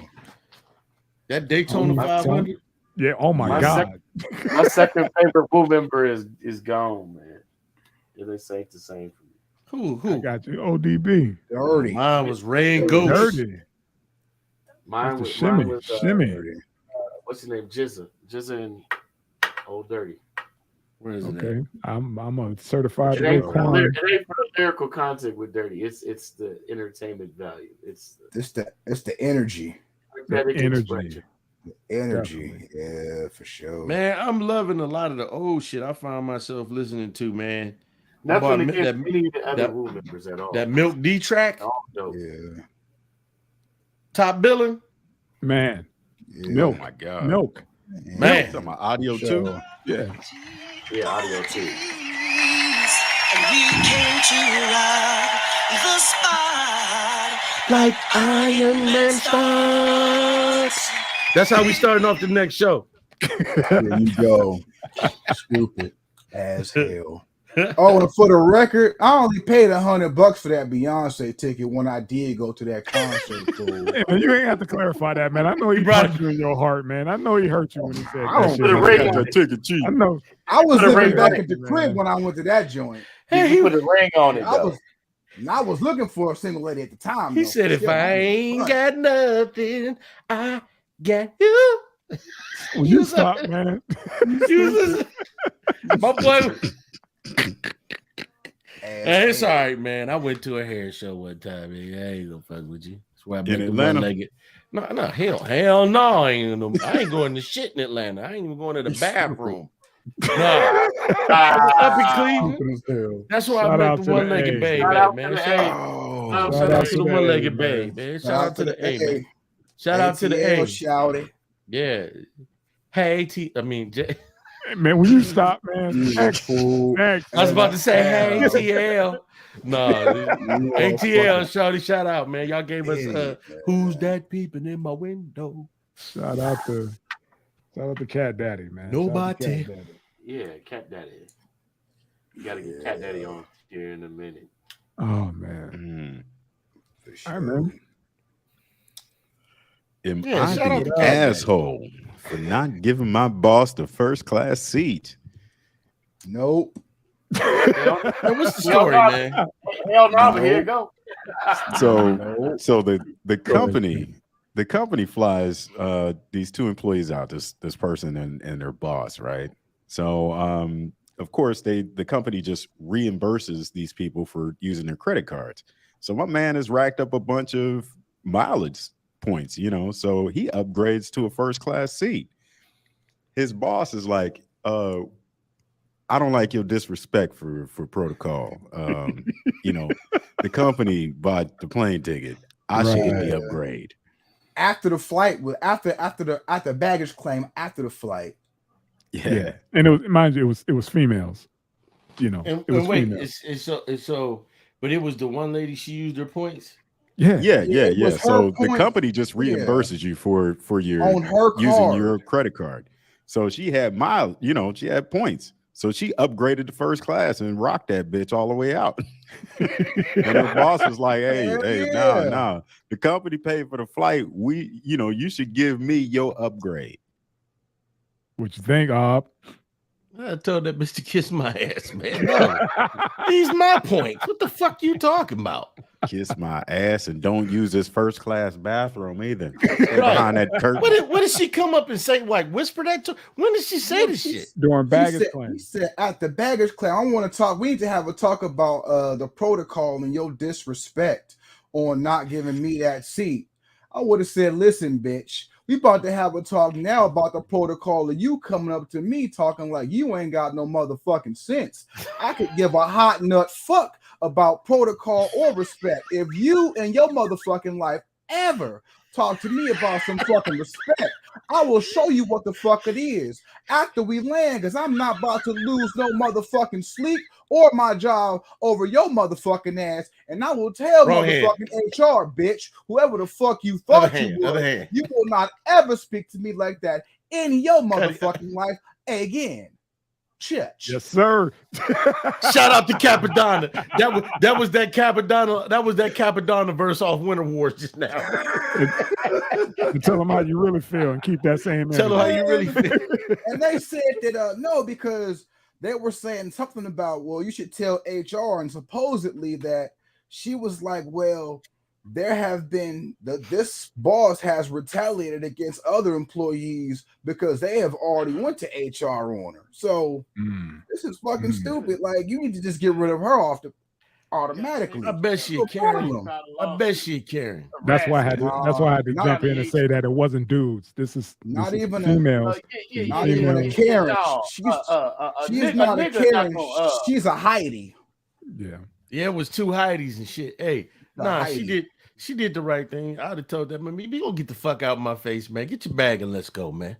That Daytona 500. Yeah. Oh my God. My second favorite Wu member is gone, man. They say it's the same for me. Who? I got you. ODB. Dirty. Mine was Ray and Ghost. Dirty. Mine was Shimmy. What's his name? Jizza and Old Dirty. Where is it? Okay, I'm a certified. It ain't for the lyrical content with Dirty. It's the entertainment value. It's the energy. Energy. Energy. Yeah, for sure. Man, I'm loving a lot of the old shit I find myself listening to, man. Nothing against any of the other Wu members at all. That Milk D track. Yeah. Top billing. Man. Yeah. Milk. Oh my God. Milk. Man. My audio too. Yeah. Yeah, audio too. And we came to rock the spot like Iron Man starts. That's how we starting off the next show. There you go. Stupid as hell. Oh, and for the record, I only paid $100 for that Beyonce ticket when I did go to that concert. Yeah, you ain't have to clarify that, man. I know he brought you in your heart, man. I know he hurt you when he said I that. don't got that ticket cheap. I know. I was looking back on at the it, crib man. when I went to that joint. Hey, he put a ring on it. I was looking for a single lady at the time. He though. said, if Yeah, I ain't got nothing, I got you. Will you stop, man? My boy. It's all right, man. I went to a hair show one time. Man. I ain't gonna fuck with you. That's why I make the one-legged. No, hell no. I ain't going to shit in Atlanta. I ain't even going to the bathroom. No. Up in Cleveland. That's why I make the one-legged babe, man. Shout out to the one-legged babe, man. Shout out to the A, man. Shout out to the A. Shout it. Yeah. Hey, Man, will you stop, man? Next. I was about to say, hey, ATL. No, ATL, shout out, man. Y'all gave us who's that peeping in my window? Shout out to Cat Daddy, man. Nobody. Yeah, Cat Daddy. You gotta get Cat Daddy on here in a minute. Oh man. Sure. All right, man. Am I the asshole for not giving my boss the first class seat? Nope. What's the story, man? Hell no, but here you go. So the company flies these two employees out, this person and their boss, right? So of course the company just reimburses these people for using their credit cards. So my man has racked up a bunch of mileage points, so he upgrades to a first class seat. His boss is like, I don't like your disrespect for protocol. The company bought the plane ticket. I should get the upgrade. After the flight, after the baggage claim, after the flight. Yeah. And it was, mind you, it was females. And wait, females. But it was the one lady, she used her points. Yeah. So the company just reimburses you for your on her using your credit card. So she had miles, she had points. So she upgraded to first class and rocked that bitch all the way out. And her boss was like, hey, nah. The company paid for the flight. You should give me your upgrade. What you think, Ob? I told that bitch to kiss my ass, man. No. These my points. What the fuck you talking about? Kiss my ass and don't use this first class bathroom either. Behind that curtain. What did she come up and say? Like whisper that to? When did she say this shit? During baggage claim. He said at the baggage claim. I want to talk. We need to have a talk about the protocol and your disrespect on not giving me that seat. I would have said, listen, bitch. We about to have a talk now about the protocol of you coming up to me talking like you ain't got no motherfucking sense. I could give a hot nut fuck about protocol or respect. If you and your motherfucking life ever talk to me about some fucking respect, I will show you what the fuck it is after we land, because I'm not about to lose no motherfucking sleep or my job over your motherfucking ass. And I will tell motherfucking HR, bitch, whoever the fuck you thought you were, you will not ever speak to me like that in your motherfucking life again. Church. Yes, sir. Shout out to Capadonna. That was that Capadonna verse off Winter Wars just now. Tell them how you really feel and keep that same energy. Tell them how you really feel. And they said that no, because they were saying something about, well, you should tell HR, and supposedly that she was like, well, there have been this boss has retaliated against other employees because they have already went to HR on her. So this is fucking stupid. Like, you need to just get rid of her off the automatically. I bet she Karen. I bet she Karen. That's why I had to jump in and say that it wasn't dudes. This is even females. Not even a Karen. She's not a Karen. She's a Heidi. Yeah. Yeah, it was two Heidis and shit. Hey, Heidi. She did the right thing. I'd have told that, man, you go get the fuck out of my face, man. Get your bag and let's go, man.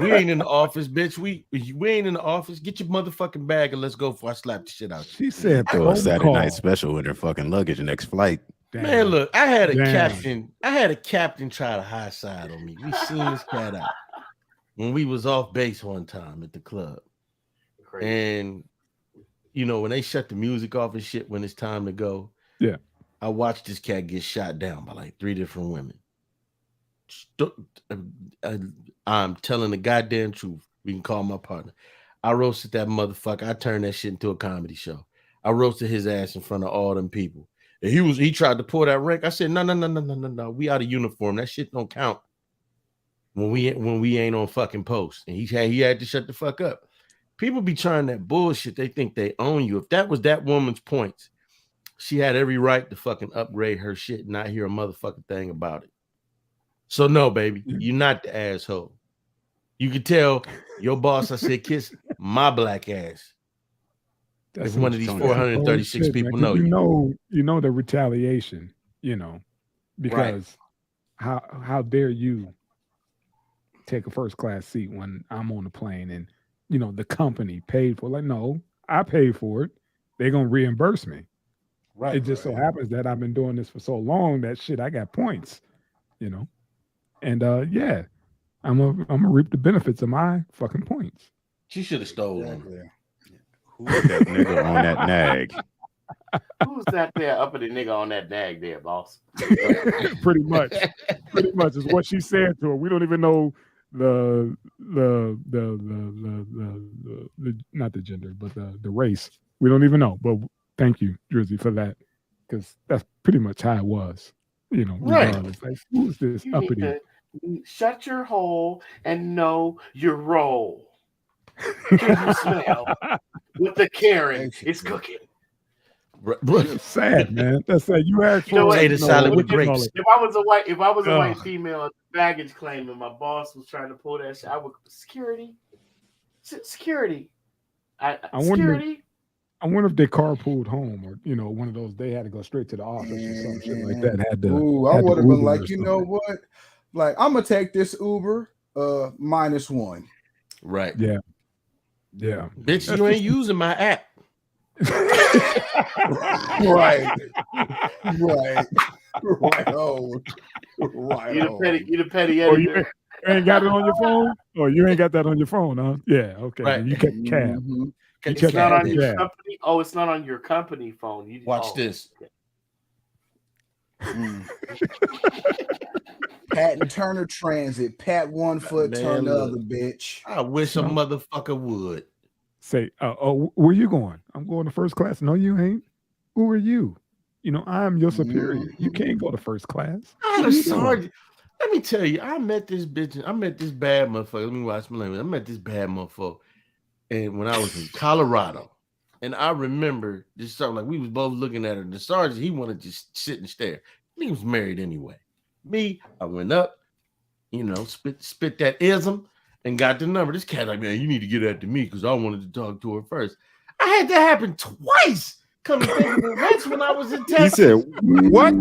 We ain't in the office, bitch. We ain't in the office. Get your motherfucking bag and let's go before I slap the shit out you. She said a Saturday night special in their fucking luggage next flight. Damn. Man, look, I had a captain try to high side on me. We seen this cat out when we was off base one time at the club. And you know, when they shut the music off and shit when it's time to go. Yeah. I watched this cat get shot down by like 3 different women. I'm telling the goddamn truth. We can call my partner. I roasted that motherfucker. I turned that shit into a comedy show. I roasted his ass in front of all them people. And he tried to pull that rank. I said, no. We out of uniform. That shit don't count when we ain't on fucking post. And he had to shut the fuck up. People be trying that bullshit. They think they own you. If that was that woman's points, she had every right to fucking upgrade her shit and not hear a motherfucking thing about it. So no, baby, you're not the asshole. You can tell your boss, I said, kiss my black ass. That's if one of these 436 shit, people know you know the retaliation, you know, because how dare you take a first class seat when I'm on the plane and, you know, the company paid for it. Like, no, I paid for it. They're going to reimburse me. Right. It just so happens that I've been doing this for so long that shit, I got points, you know? And yeah, I'm gonna reap the benefits of my fucking points. She should have stolen them. Who's that nigga on that nag? Who's that there uppity nigga on that nag there, boss? Pretty much is what she said to her. We don't even know the not the gender, but the race. We don't even know. But thank you, Drizzy, for that, because that's pretty much how it was. You know, regardless. Like, who's this uppity? Shut your hole and know your role. Can you smell what the Karen is cooking? That's sad, man. That's sad. You asked for potato salad with grapes. If I was a white female at the baggage claim and my boss was trying to pull that shit, I would security. I wonder if they carpooled home, or you know, one of those they had to go straight to the office or some shit like that. I would have been like, you know what? Like, I'm gonna take this Uber -1. Right. Yeah. Bitch, you ain't using my app. Right. You the petty editor. You ain't got it on your phone? Or you ain't got that on your phone, huh? Yeah, okay. Right. You kept the cab. Mm-hmm. It's not on your company. Oh, it's not on your company phone. Watch this. Pat and Turner Transit. Pat one foot, turn the other, bitch. I wish a motherfucker would. Say, where you going? I'm going to first class. No, you ain't. Who are you? You know, I'm your superior. You can't go to first class. I'm a sergeant. Let me tell you, I met this bitch. I met this bad motherfucker. Let me watch my language. I met this bad motherfucker. And when I was in Colorado, and I remember just something like we was both looking at her. The sergeant, he wanted to just sit and stare. He was married anyway. Me, I went up, you know, spit that ism and got the number. This cat like, man, you need to get that to me because I wanted to talk to her first. I had that happen twice. Come to think of it, that's when I was in Texas. He said, what?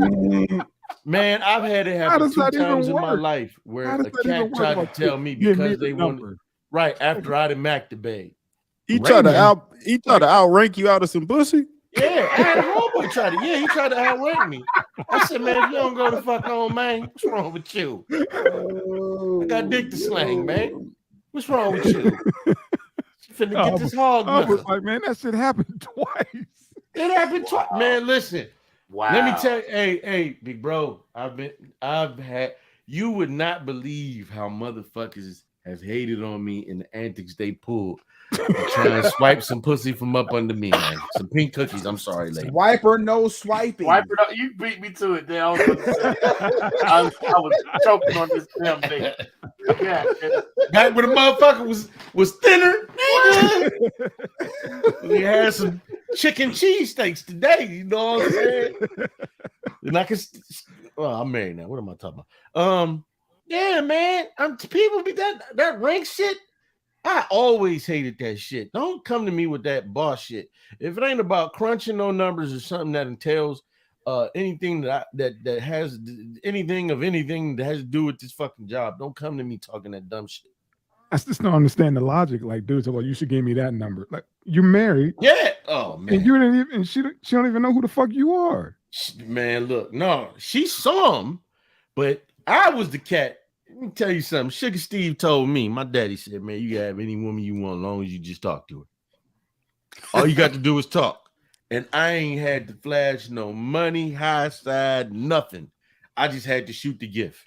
Man, I've had it happen 2 times in my life where a cat tried to tell me because they wanted right after I done macked the babe. He tried to outrank you out of some pussy. Yeah, I had a homeboy try to. Yeah, he tried to outrank me. I said, man, if you don't go to fuck home, man, what's wrong with you? I got dick to slang, man. What's wrong with you? You finna get this hog. I was like, man, that shit happened twice. It happened twice, man. Listen, wow. Let me tell you, hey, big bro, I've had. You would not believe how motherfuckers has hated on me and the antics they pulled. Trying to swipe some pussy from up under me, man. Some pink cookies. I'm sorry, lady. Swiper, no swiping. Wiper, no, you beat me to it. I was choking on this damn thing. Yeah. Back when the motherfucker was thinner. We had some chicken cheese steaks today. You know what I'm saying? And I can. Well, I'm married now. What am I talking about? Yeah, man. People be that rank shit. I always hated that shit. Don't come to me with that boss shit. If it ain't about crunching no numbers or something that entails anything that has anything that has to do with this fucking job, don't come to me talking that dumb shit. I just don't understand the logic. Like, dude, so, well, you should give me that number. Like, you're married. Yeah. Oh man. And you didn't even. And she don't even know who the fuck you are. Man, look, no, she saw him, but I was the cat. Let me tell you something. Sugar Steve told me, my daddy said, man, you can have any woman you want as long as you just talk to her. All you got to do is talk. And I ain't had to flash no money, high side, nothing. I just had to shoot the gift.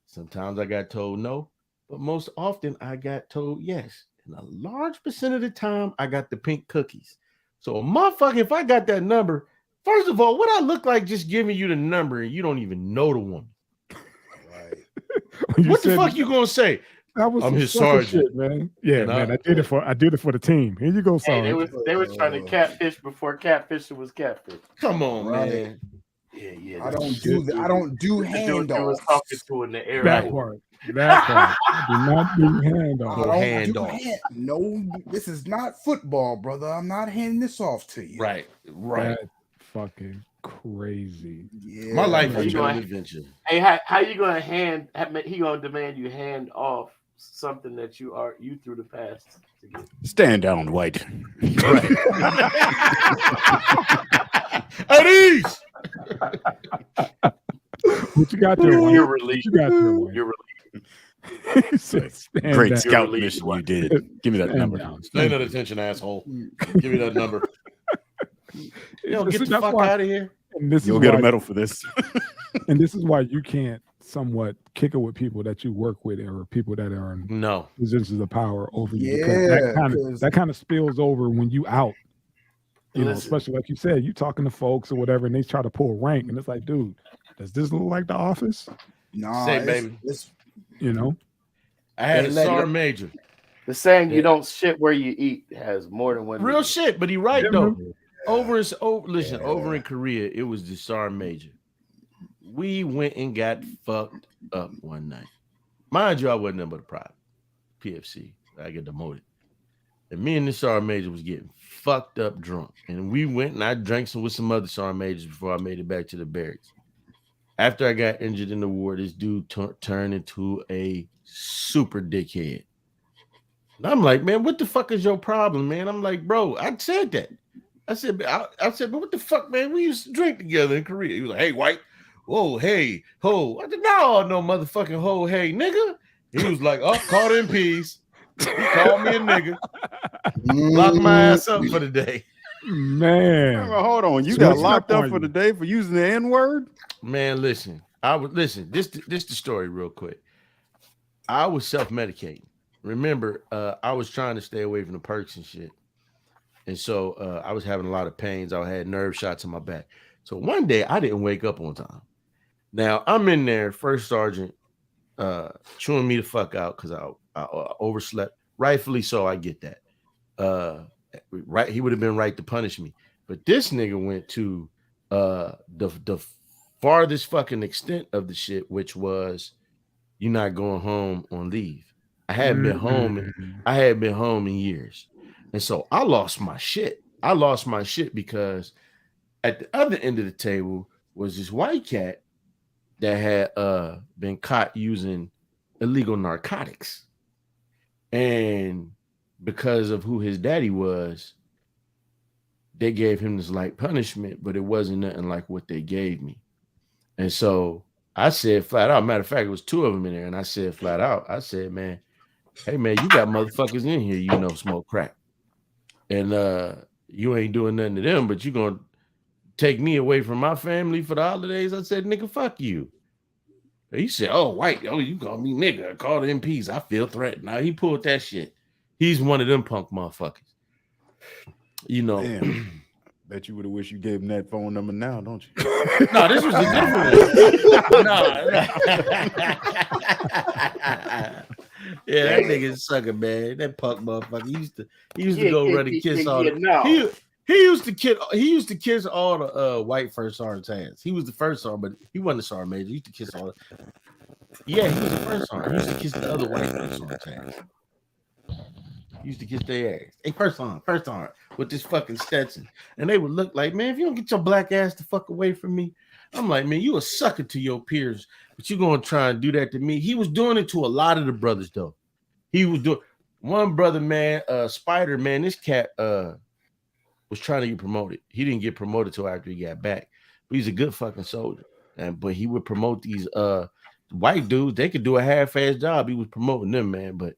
Sometimes I got told no, but most often I got told yes. And a large percent of the time, I got the pink cookies. So, motherfucker, if I got that number, first of all, what I look like just giving you the number and you don't even know the woman? Right. What the fuck you gonna say? I'm his sergeant, shit, man. Yeah, man. I did it for the team. Here you go, sergeant. Hey, they was trying to catfish before catfishing was catfish. Come on, Right. man. Yeah. I don't do that. I don't do handoffs. Was talking to in the That airport. part. That part. I do not do handoff. I don't do no, this is not football, brother. I'm not handing this off to you. Right. That's fucking crazy. Yeah. My life How has you been an gonna- adventure. Hey, how you gonna he gonna demand you hand off something that you through the past to get? Stand down, White. Right. At ease. What you got there, White? You're relieved. What you got there, White? You're relieved. He said, "Stand Great down." scout mission you did. Give me that Stand number. down. Stand at attention, asshole. Give me that number. Yo, get the That's fuck why- out of here. And this You'll is get why, a medal for this. and this is why you can't somewhat kick it with people that you work with or people that are in No. positions of power over you. Yeah, Because that kind of spills over when you out. You know, Listen. especially like you said, you talking to folks or whatever, and they try to pull rank, and it's like, dude, does this look like The Office? Nah, Say, it's- baby. it's- You know, I had Hey, a let- sergeant major. The saying Yeah. "you don't shit where you eat" has more than one. Real meaning. shit, but he right though. Over Yeah. in Korea, it was the sergeant major. We went and got fucked up one night. Mind you, I wasn't nothing but a private. PFC. I get demoted. And me and the sergeant major was getting fucked up drunk. And we went and I drank some with some other sergeant majors before I made it back to the barracks. After I got injured in the war, this dude turned into a super dickhead. And I'm like, man, what the fuck is your problem, man? I'm like, bro, I said that. I said, but what the fuck, man? We used to drink together in Korea. He was like, hey, White. Whoa, hey, ho. I said, no motherfucking ho, hey, nigga. He was like, oh, caught in peace. He called me a nigga. Locked my ass up for the day. man. Hold on. You So got what's locked up up on for you? the day for using the N-word? Man, listen. This the story real quick. I was self-medicating. Remember, I was trying to stay away from the perks and shit. And so I was having a lot of pains. I had nerve shots in my back. So one day I didn't wake up on time. Now I'm in there, first sergeant, chewing me the fuck out because I overslept. Rightfully so, I get that. Right, he would have been right to punish me. But this nigga went to the farthest fucking extent of the shit, which was you're not going home on leave. I hadn't been home in years. And so I lost my shit. I lost my shit because at the other end of the table was this white cat that had been caught using illegal narcotics. And because of who his daddy was, they gave him this light punishment, but it wasn't nothing like what they gave me. And so I said flat out, matter of fact, it was two of them in there. And I said flat out, I said, man, hey man, you got motherfuckers in here, you know, smoke crack. And you ain't doing nothing to them, but you gonna take me away from my family for the holidays. I said, nigga, fuck you. And he said, oh, White, oh, you call me nigga. I called MPs. I feel threatened. Now he pulled that shit. He's one of them punk motherfuckers. You know. Damn. Bet you would have wished you gave him that phone number now, don't you? No, this was a different one. No. Yeah, that nigga's sucker, man. That punk motherfucker. He used to go run and kiss all the he used to kiss all the white first sergeant's hands. He was the first sergeant, but he wasn't the sergeant major. He used to kiss all yeah, he was the first sergeant. He used to kiss the other white first sergeant's hands. He used to kiss their ass. Hey, first sergeant, with this fucking Stetson. And they would look like, man, if you don't get your black ass the fuck away from me. I'm like, man, you a sucker to your peers, but you gonna try and do that to me. He was doing it to a lot of the brothers, though. He was doing one brother, man, Spider, man, this cat was trying to get promoted. He didn't get promoted till after he got back. But he's a good fucking soldier. But he would promote these white dudes. They could do a half-ass job. He was promoting them, man. But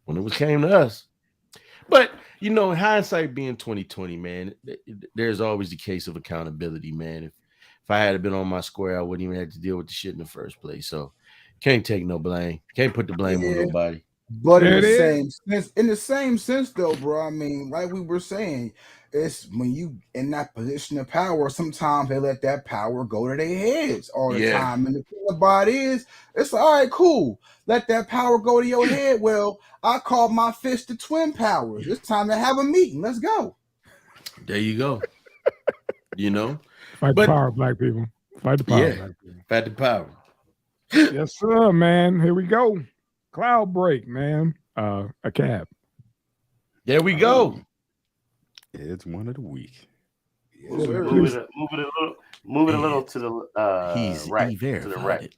when it came to us, But you know, in hindsight being 2020, man, there's always the case of accountability, man. If I had been on my square, I wouldn't even have to deal with the shit in the first place. So can't take no blame. Can't put the blame on nobody. But in the same sense, though, bro. I mean, like we were saying, it's when you in that position of power, sometimes they let that power go to their heads all the time. And the thing about it is, it's all right, cool. Let that power go to your head. Well, I call my fist the twin powers. It's time to have a meeting. Let's go. There you go. You know, fight the power, black people. Fight the power, black people. Fight the power. Yes, sir, man. Here we go. Cloud break, man. A cab. There we go. It's one of the week. Move it a little to the right. To the right.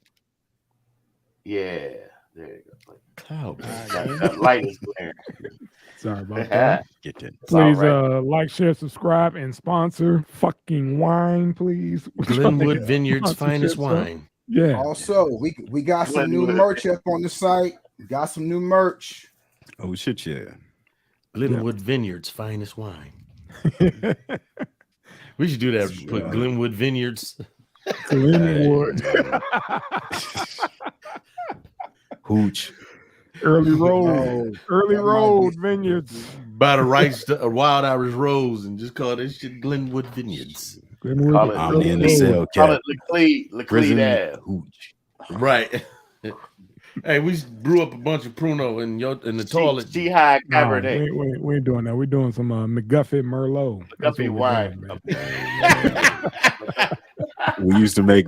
Yeah, there you go. Cloud. That light is glaring. Sorry about that. Get that. Please like, share, subscribe, and sponsor fucking wine, please. Glenwood Vineyard's finest wine. Yeah. Also, we got some new merch up on the site. We got some new merch. Oh shit, yeah. Glenwood Vineyard's finest wine. We should do that. Put Glenwood Vineyards. Glenwood. Hooch. Early Road Vineyards. Buy the rights to a Wild Irish Rose and just call this shit Glenwood Vineyards. Glenwood. I'm in the cell. Call it Leclerc Hooch. Right. Hey, we brew up a bunch of Pruno in the toilet. High Cabernet. We ain't doing that. We're doing some McGuffey Merlot. McGuffey wine. We used to make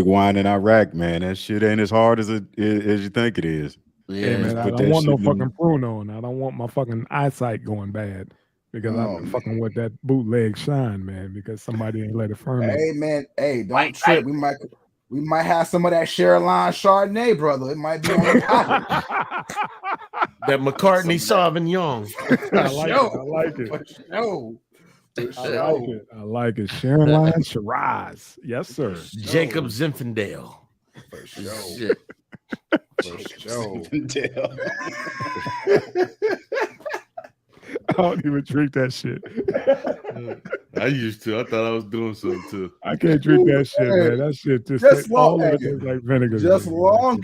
wine in Iraq, man. That shit ain't as hard as you think it is. Yeah, man. I don't want no fucking Pruno, and I don't want my fucking eyesight going bad because I've been fucking with that bootleg shine, man. Because somebody ain't let it ferment. Hey, man. Hey, don't trip. We might have some of that Cheryline Chardonnay, brother. It might be on the palate. That McCartney Sauvignon. I like it. I like it. Cheryline Shiraz. Yes, sir. Jacob Zinfandel. For sure. Shit. I don't even drink that shit. I used to. I thought I was doing something too. I can't drink that shit, man. That shit just all of it tastes like vinegar. Just long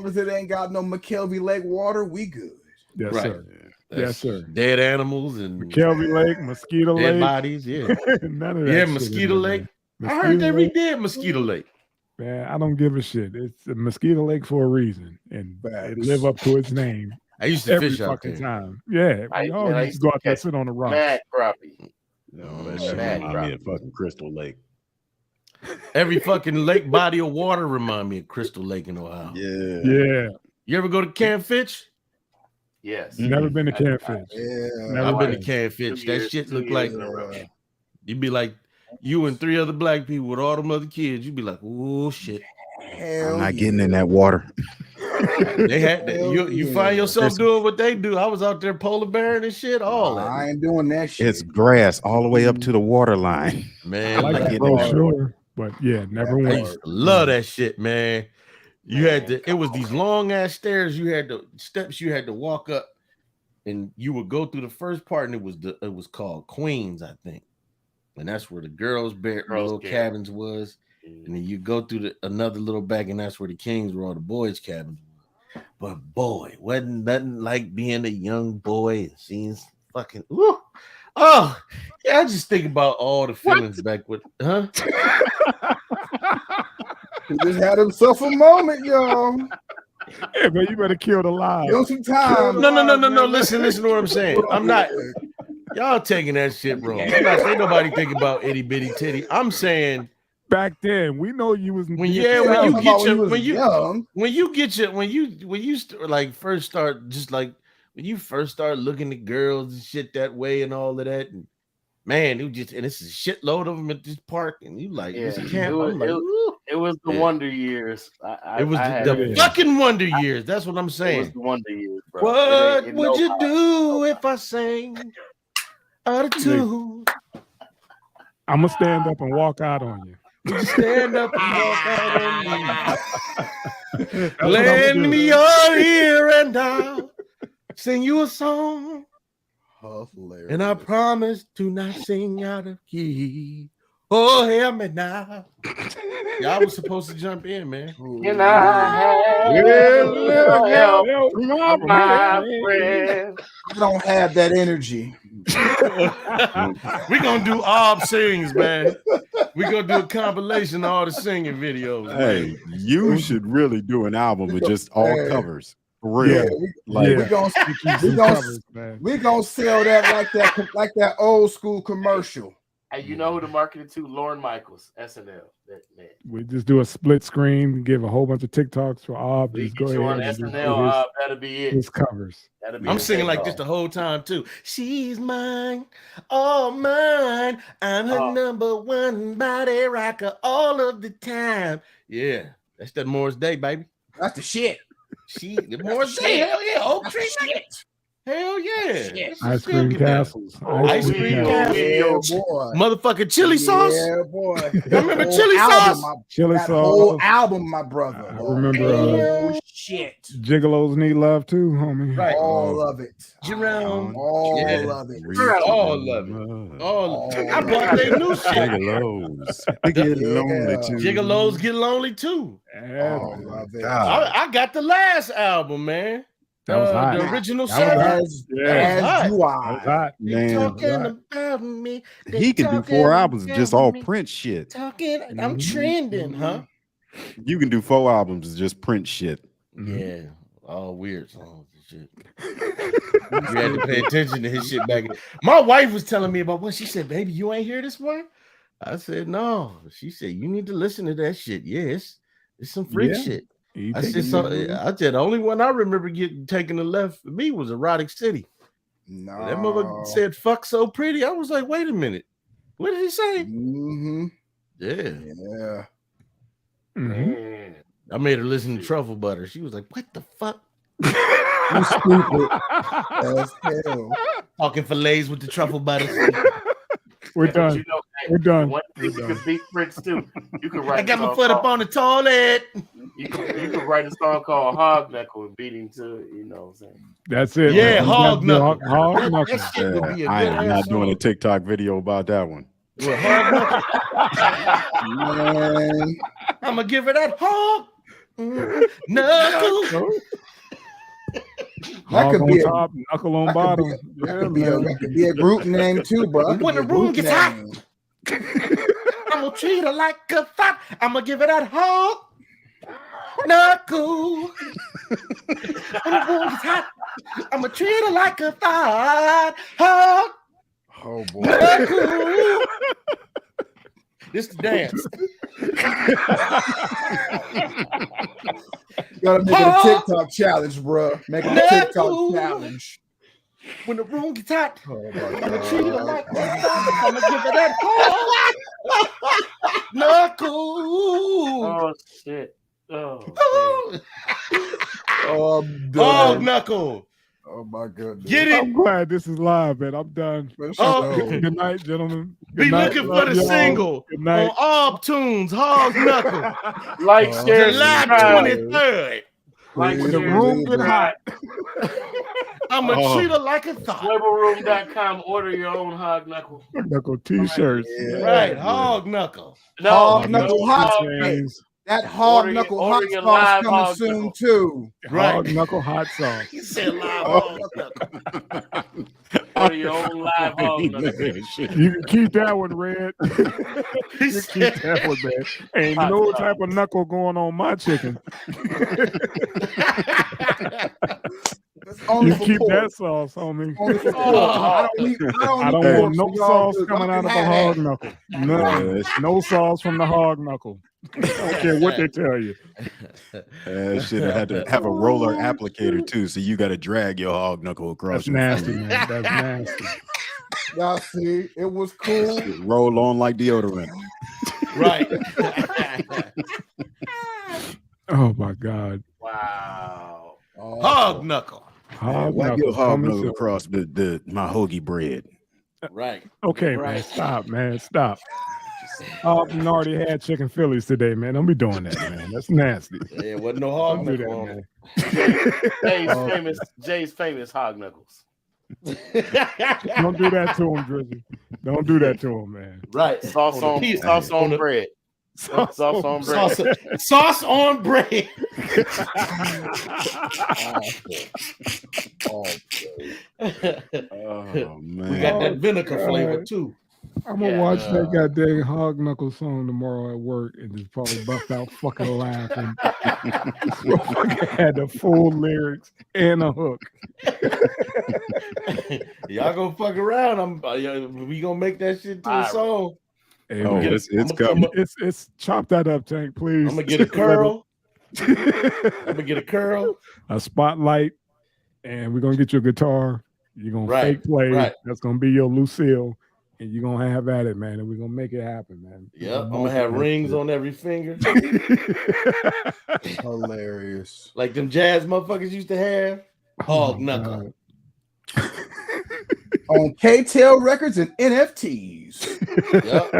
as it ain't got no McKelvey Lake water, we good. Yes, sir. Yes, sir. Dead animals and McKelvey Lake, Mosquito Lake. Dead bodies, yeah. None of that. Yeah, Mosquito Lake. I heard they redid Mosquito Lake. Man, I don't give a shit. It's a Mosquito Lake for a reason, and it live up to its name. I used to every fish out fucking there. time. Yeah, I used to go out there, sit on the rock. Mad crappie. No, that shit remind me of fucking Crystal Lake. Every fucking lake body of water remind me of Crystal Lake in Ohio. Yeah. You ever go to Canfish? Yes. Never been to Canfish. Yeah. I've been to Canfish. That shit look like you'd be like you and 3 other black people with all them other kids. You'd be like, oh shit. Hell I'm not getting in that water. They had that. You find yourself doing what they do. I was out there polar bearing and shit. All that. I ain't doing that shit. It's grass all the way up to the water line. Man, I like that brochure, but yeah, never I went. used to love that shit, man. You had to. It was these long ass stairs. You had the steps you had to walk up, and you would go through the first part, and it was called Queens, I think, and that's where the girls' little cabins was. And then you go through another little back, and that's where the Kings were, all the boys' cabins. But boy, wasn't nothing like being a young boy and seeing fucking. Woo, oh, yeah, I just think about all the feelings back with, huh? He just had himself a moment, y'all. Yeah, man, you better kill the lie. Give him some time. No. Listen to what I'm saying. I'm not. Y'all taking that shit wrong. I'm not saying nobody think about itty bitty titty. I'm saying. Back then, we know you was when you first start looking at girls and shit that way and all of that, and man, and it's a shitload of them at this park, and you like this camp. It was the Wonder Years. It was the fucking Wonder Years. That's what I'm saying. It was the Wonder Years, bro. What would you do if I sang out of tune? I'm gonna stand up and walk out on you. Stand up and walk out on me. Lend me your ear and I'll sing you a song. Hilarious. And I promise to not sing out of key. Oh, hear me now. Y'all was supposed to jump in, man. Can I have my friend? I don't have that energy. We're gonna do all sings, man. We're gonna do a compilation of all the singing videos. Hey, man. you should really do an album with just all covers. For real. We're gonna sell that like that old school commercial. And you know who to market it to? Lorne Michaels, SNL. That man. We just do a split screen, give a whole bunch of TikToks for Ob. Just go ahead on and SNL. That'll be it. His covers. I'm singing like this the whole time too. She's mine, all mine. I'm her number one body rocker all of the time. Yeah, that's that Morris Day, baby. That's the shit. The Morris Day. Hell yeah, Oak Tree shit. Hell yeah. Ice cream castles. Ice cream castles. Yeah, boy. Motherfucking chili sauce. Yeah, boy. You remember chili sauce? Chili that sauce. whole album, my brother. I remember shit. Gigolos Need Love too, homie. Right. All of it. Jerome. All of it. All of it. All. I bought their new shit. Gigolos. They get lonely too. Gigolos get lonely too. All of it. I got the last album, man. That was hot. The original That was seven. As you That are. was hot. Man, Talking about me. he can do 4 albums of just all Prince shit. Talking. I'm trending, huh? You can do 4 albums of just Prince shit. Yeah. All weird songs and shit. You had to pay attention to his shit back. My wife was telling me about what she said, baby, you ain't hear this one? I said, no. She said, you need to listen to that shit. Yes. It's some freak shit. I said, the only one I remember getting taken to left for me was Erotic City. No. That mother said, fuck so pretty. I was like, wait a minute. What did he say? Mm-hmm. Yeah. Yeah. Mm-hmm. I made her listen to Truffle Butter. She was like, what the fuck? You stupid as hell. Talking fillets with the truffle butter. We're done. You know, We're done. One thing you can beat Prince too. You can write. I got my foot up on the toilet. You can write a song called Hog Knuckle and beat him to, you know what I'm saying? That's it. Yeah, Hog Knuckle. Hog Knuckle. That shit would be a I good am not ass doing a song. TikTok video about that one. Well, Hog Knuckle. Man. I'm gonna give her that hog knuckle. That could be on top, knuckle on bottom. That could be a group name too, bro. When the room gets hot, I'm gonna treat her like a thought. I'm gonna give her that hog knuckle. When the room gets hot, I'm gonna treat her like a thought. Hog Oh boy. knuckle. This the dance. You gotta make it a TikTok challenge, bro. Make it a TikTok challenge. When the room gets hot, Oh I'm my gonna treat her God. like that. I'm gonna give her that hog knuckle. Oh shit! Oh, Oh, I'm Hog done. knuckle. Oh my goodness. Get I'm it. glad this is live, man. I'm done. Oh. Good night, gentlemen. Be Good night. looking for Love the y'all. single Good on night. all tunes. Hog knuckle. like, share, July subscribe. 23rd. Like, When the share, room get hot. I'm gonna treat her like a thought. Rebelroom.com. Order your own Hog Knuckle. Knuckle t-shirts. Yeah. Right, hog knuckle. No, Hog Knuckle hot James. That hog Order knuckle your- hot order your sauce live coming hog soon knuckle. too. Right. Hog knuckle hot sauce. He said live hog knuckle. Order your own live Hog Knuckle. You can keep that one, Red. He You can said, keep that one, man. Ain't no type of knuckle going on my chicken. That's only You for keep pork. that sauce, homie. Only for pork. I don't I don't pork, want no so y'all sauce good. coming Y'all out of can the have hog that. knuckle. None. No sauce from the hog knuckle. I don't care what they tell you. Should have had to have a roller applicator too, so you got to drag your hog knuckle across. That's your nasty, finger. man. That's nasty. Y'all see, it was cool. Roll on like deodorant. right. Oh my God. Wow. Oh, Hog knuckle. Hog Wipe knuckle. your hog coming knuckle soon. across my hoagie bread. Right. Okay, man. Right. Stop, man. Stop. Oh, you already had chicken Phillies today, man. Don't be doing that, man. That's nasty. Yeah, wasn't no hog Don't do knuckle that, on man. Jay's famous hog knuckles. Don't do that to him, Drizzy. Don't do that to him, man. Right. Sauce on bread. Sauce on bread. Sauce on bread. Oh man. We got that vinegar flavor too. I'm gonna watch that goddamn hog knuckle song tomorrow at work and just probably bust out fucking laughing. Had the full lyrics and a hook. Y'all gonna fuck around. We gonna make that shit to a song. Hey, it's coming. It's chop that up, Tank, please. I'm gonna get a curl. A spotlight, and we're gonna get you a guitar. You're gonna fake play. Right. That's gonna be your Lucille. And you're gonna have at it, man, and we're gonna make it happen, man. Yep, I'm gonna have rings on every finger. Hilarious. Like them jazz motherfuckers used to have. Hog knuckle. On K-Tail Records and NFTs. Yep.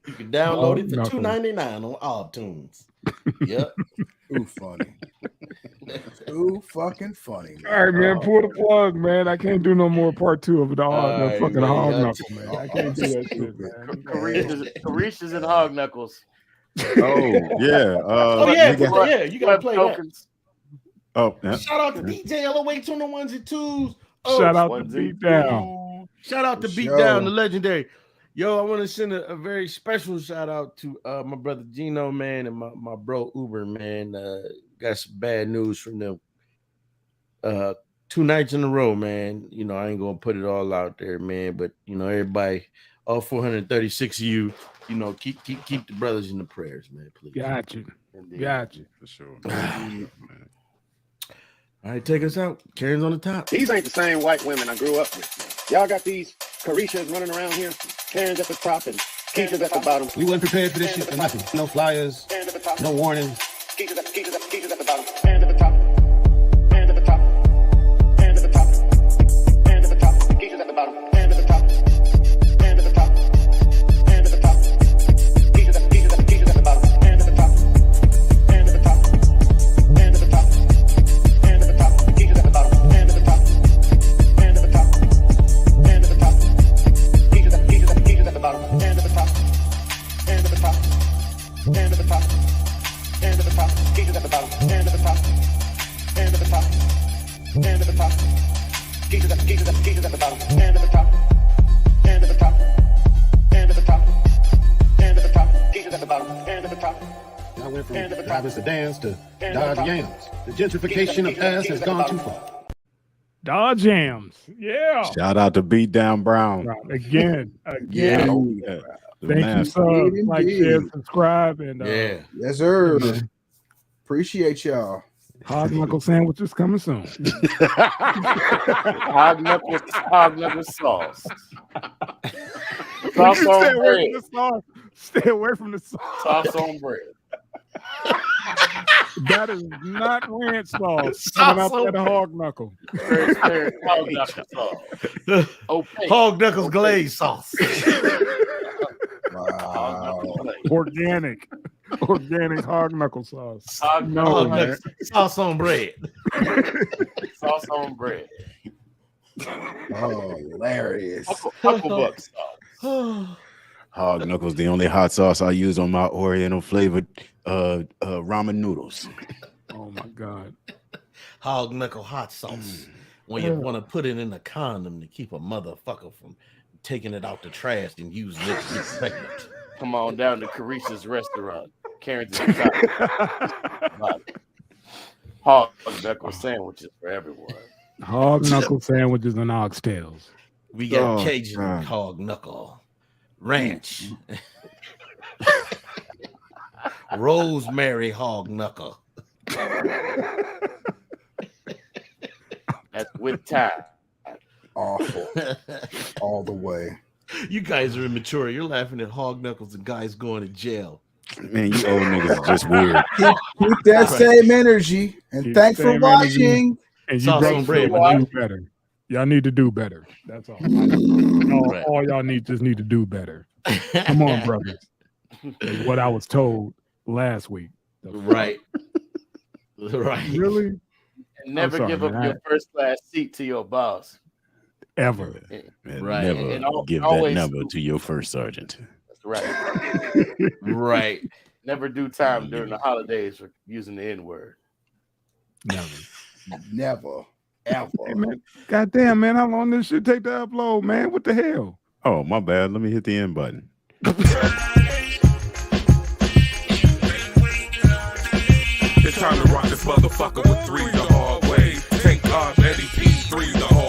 You can download it for $2.99 on iTunes. Yep. Too funny. Too fucking funny. Man. All right, man. Pull the plug, man. I can't do no more part 2 of the hog knuckle, man. I can't do that shit, man. Carisha's and hog knuckles. Oh yeah. You gotta play tokens. That. Oh, yeah. Shout out to DJ LOH on the ones and twos. Shout out to Beat Down. Shout out to Beat Down, the legendary. Yo, I want to send a very special shout out to my brother Gino, man, and my bro Uber, man. Got some bad news from them. 2 nights in a row, man. You know, I ain't gonna put it all out there, man. But you know, everybody, all 436 of you, you know, keep the brothers in the prayers, man. Please. Got you. Got you for sure. All right, take us out. Karen's on the top. These ain't the same white women I grew up with. Y'all got these Carishas running around here. Karen's at the top and Keisha's at the bottom. We weren't prepared for this shit for nothing. No flyers, no warning. Keisha's at the bottom. And at the top. And at the top. And at the top. And at the top. Keisha's at the bottom. And at the top. And at the top. And at the top. Keisha's at the bottom. And at the top. And at the top. And at the top. And at the top. Keisha's at the bottom. And at the top. And at the top. And at the top. Keisha's at the bottom. And at the top. And at the top. And at the top. And at the top, Keisha's at the bottom. And at the top, and at the top, and at the top, Keisha's at the bottom. And at the top, and at the top, and at the top, and at the top, Keisha's at the bottom. And at the top. I went from Travis to Dance to Dodge Yams. The gentrification of ass has gone too far. Dodge Yams, yeah. Shout out to Beat Down Brown again. Yeah. Thank you so like, share, subscribe, and yes, sir. Appreciate y'all. Hog knuckle sandwiches coming soon. Hog knuckle sauce. Sauce on bread. Stay away from the sauce. Sauce on bread. That is not ranch sauce. Coming out that hog knuckle. Hog knuckle sauce. Hog knuckles glaze sauce. Wow. Organic hog knuckle sauce. Sauce on bread. Sauce on bread. Oh, hilarious. Uncle Buck sauce. Hog knuckles, the only hot sauce I use on my Oriental flavored ramen noodles. Oh my God. Hog knuckle hot sauce. When you want to put it in a condom to keep a motherfucker from taking it out the trash and using it to get pregnant. Come on down to Carisha's restaurant. Karen's at the top. Hog knuckle sandwiches for everyone. Hog knuckle sandwiches and oxtails. We got Cajun hog knuckle, ranch, rosemary hog knuckle. That's with time. Awful. All the way. You guys are immature. You're laughing at hog knuckles and guys going to jail. Man, you old niggas are just weird. Keep that same energy. And thanks for watching. And you do better. Y'all need to do better. That's all. All y'all need to do better. Come on, brothers. Is what I was told last week. Right. Right. Really? And never give up your first class seat to your boss. Ever. Right. Never give that number to your first sergeant. That's right. Right. Never do time during the holidays for using the N-word. Never. Ever. Hey, man. Goddamn, man, how long this shit take to upload, man? What the hell? Oh, my bad. Let me hit the end button. It's time to rock this motherfucker with 3 the hard way. Thank God, Eddie P, 3 the hard way.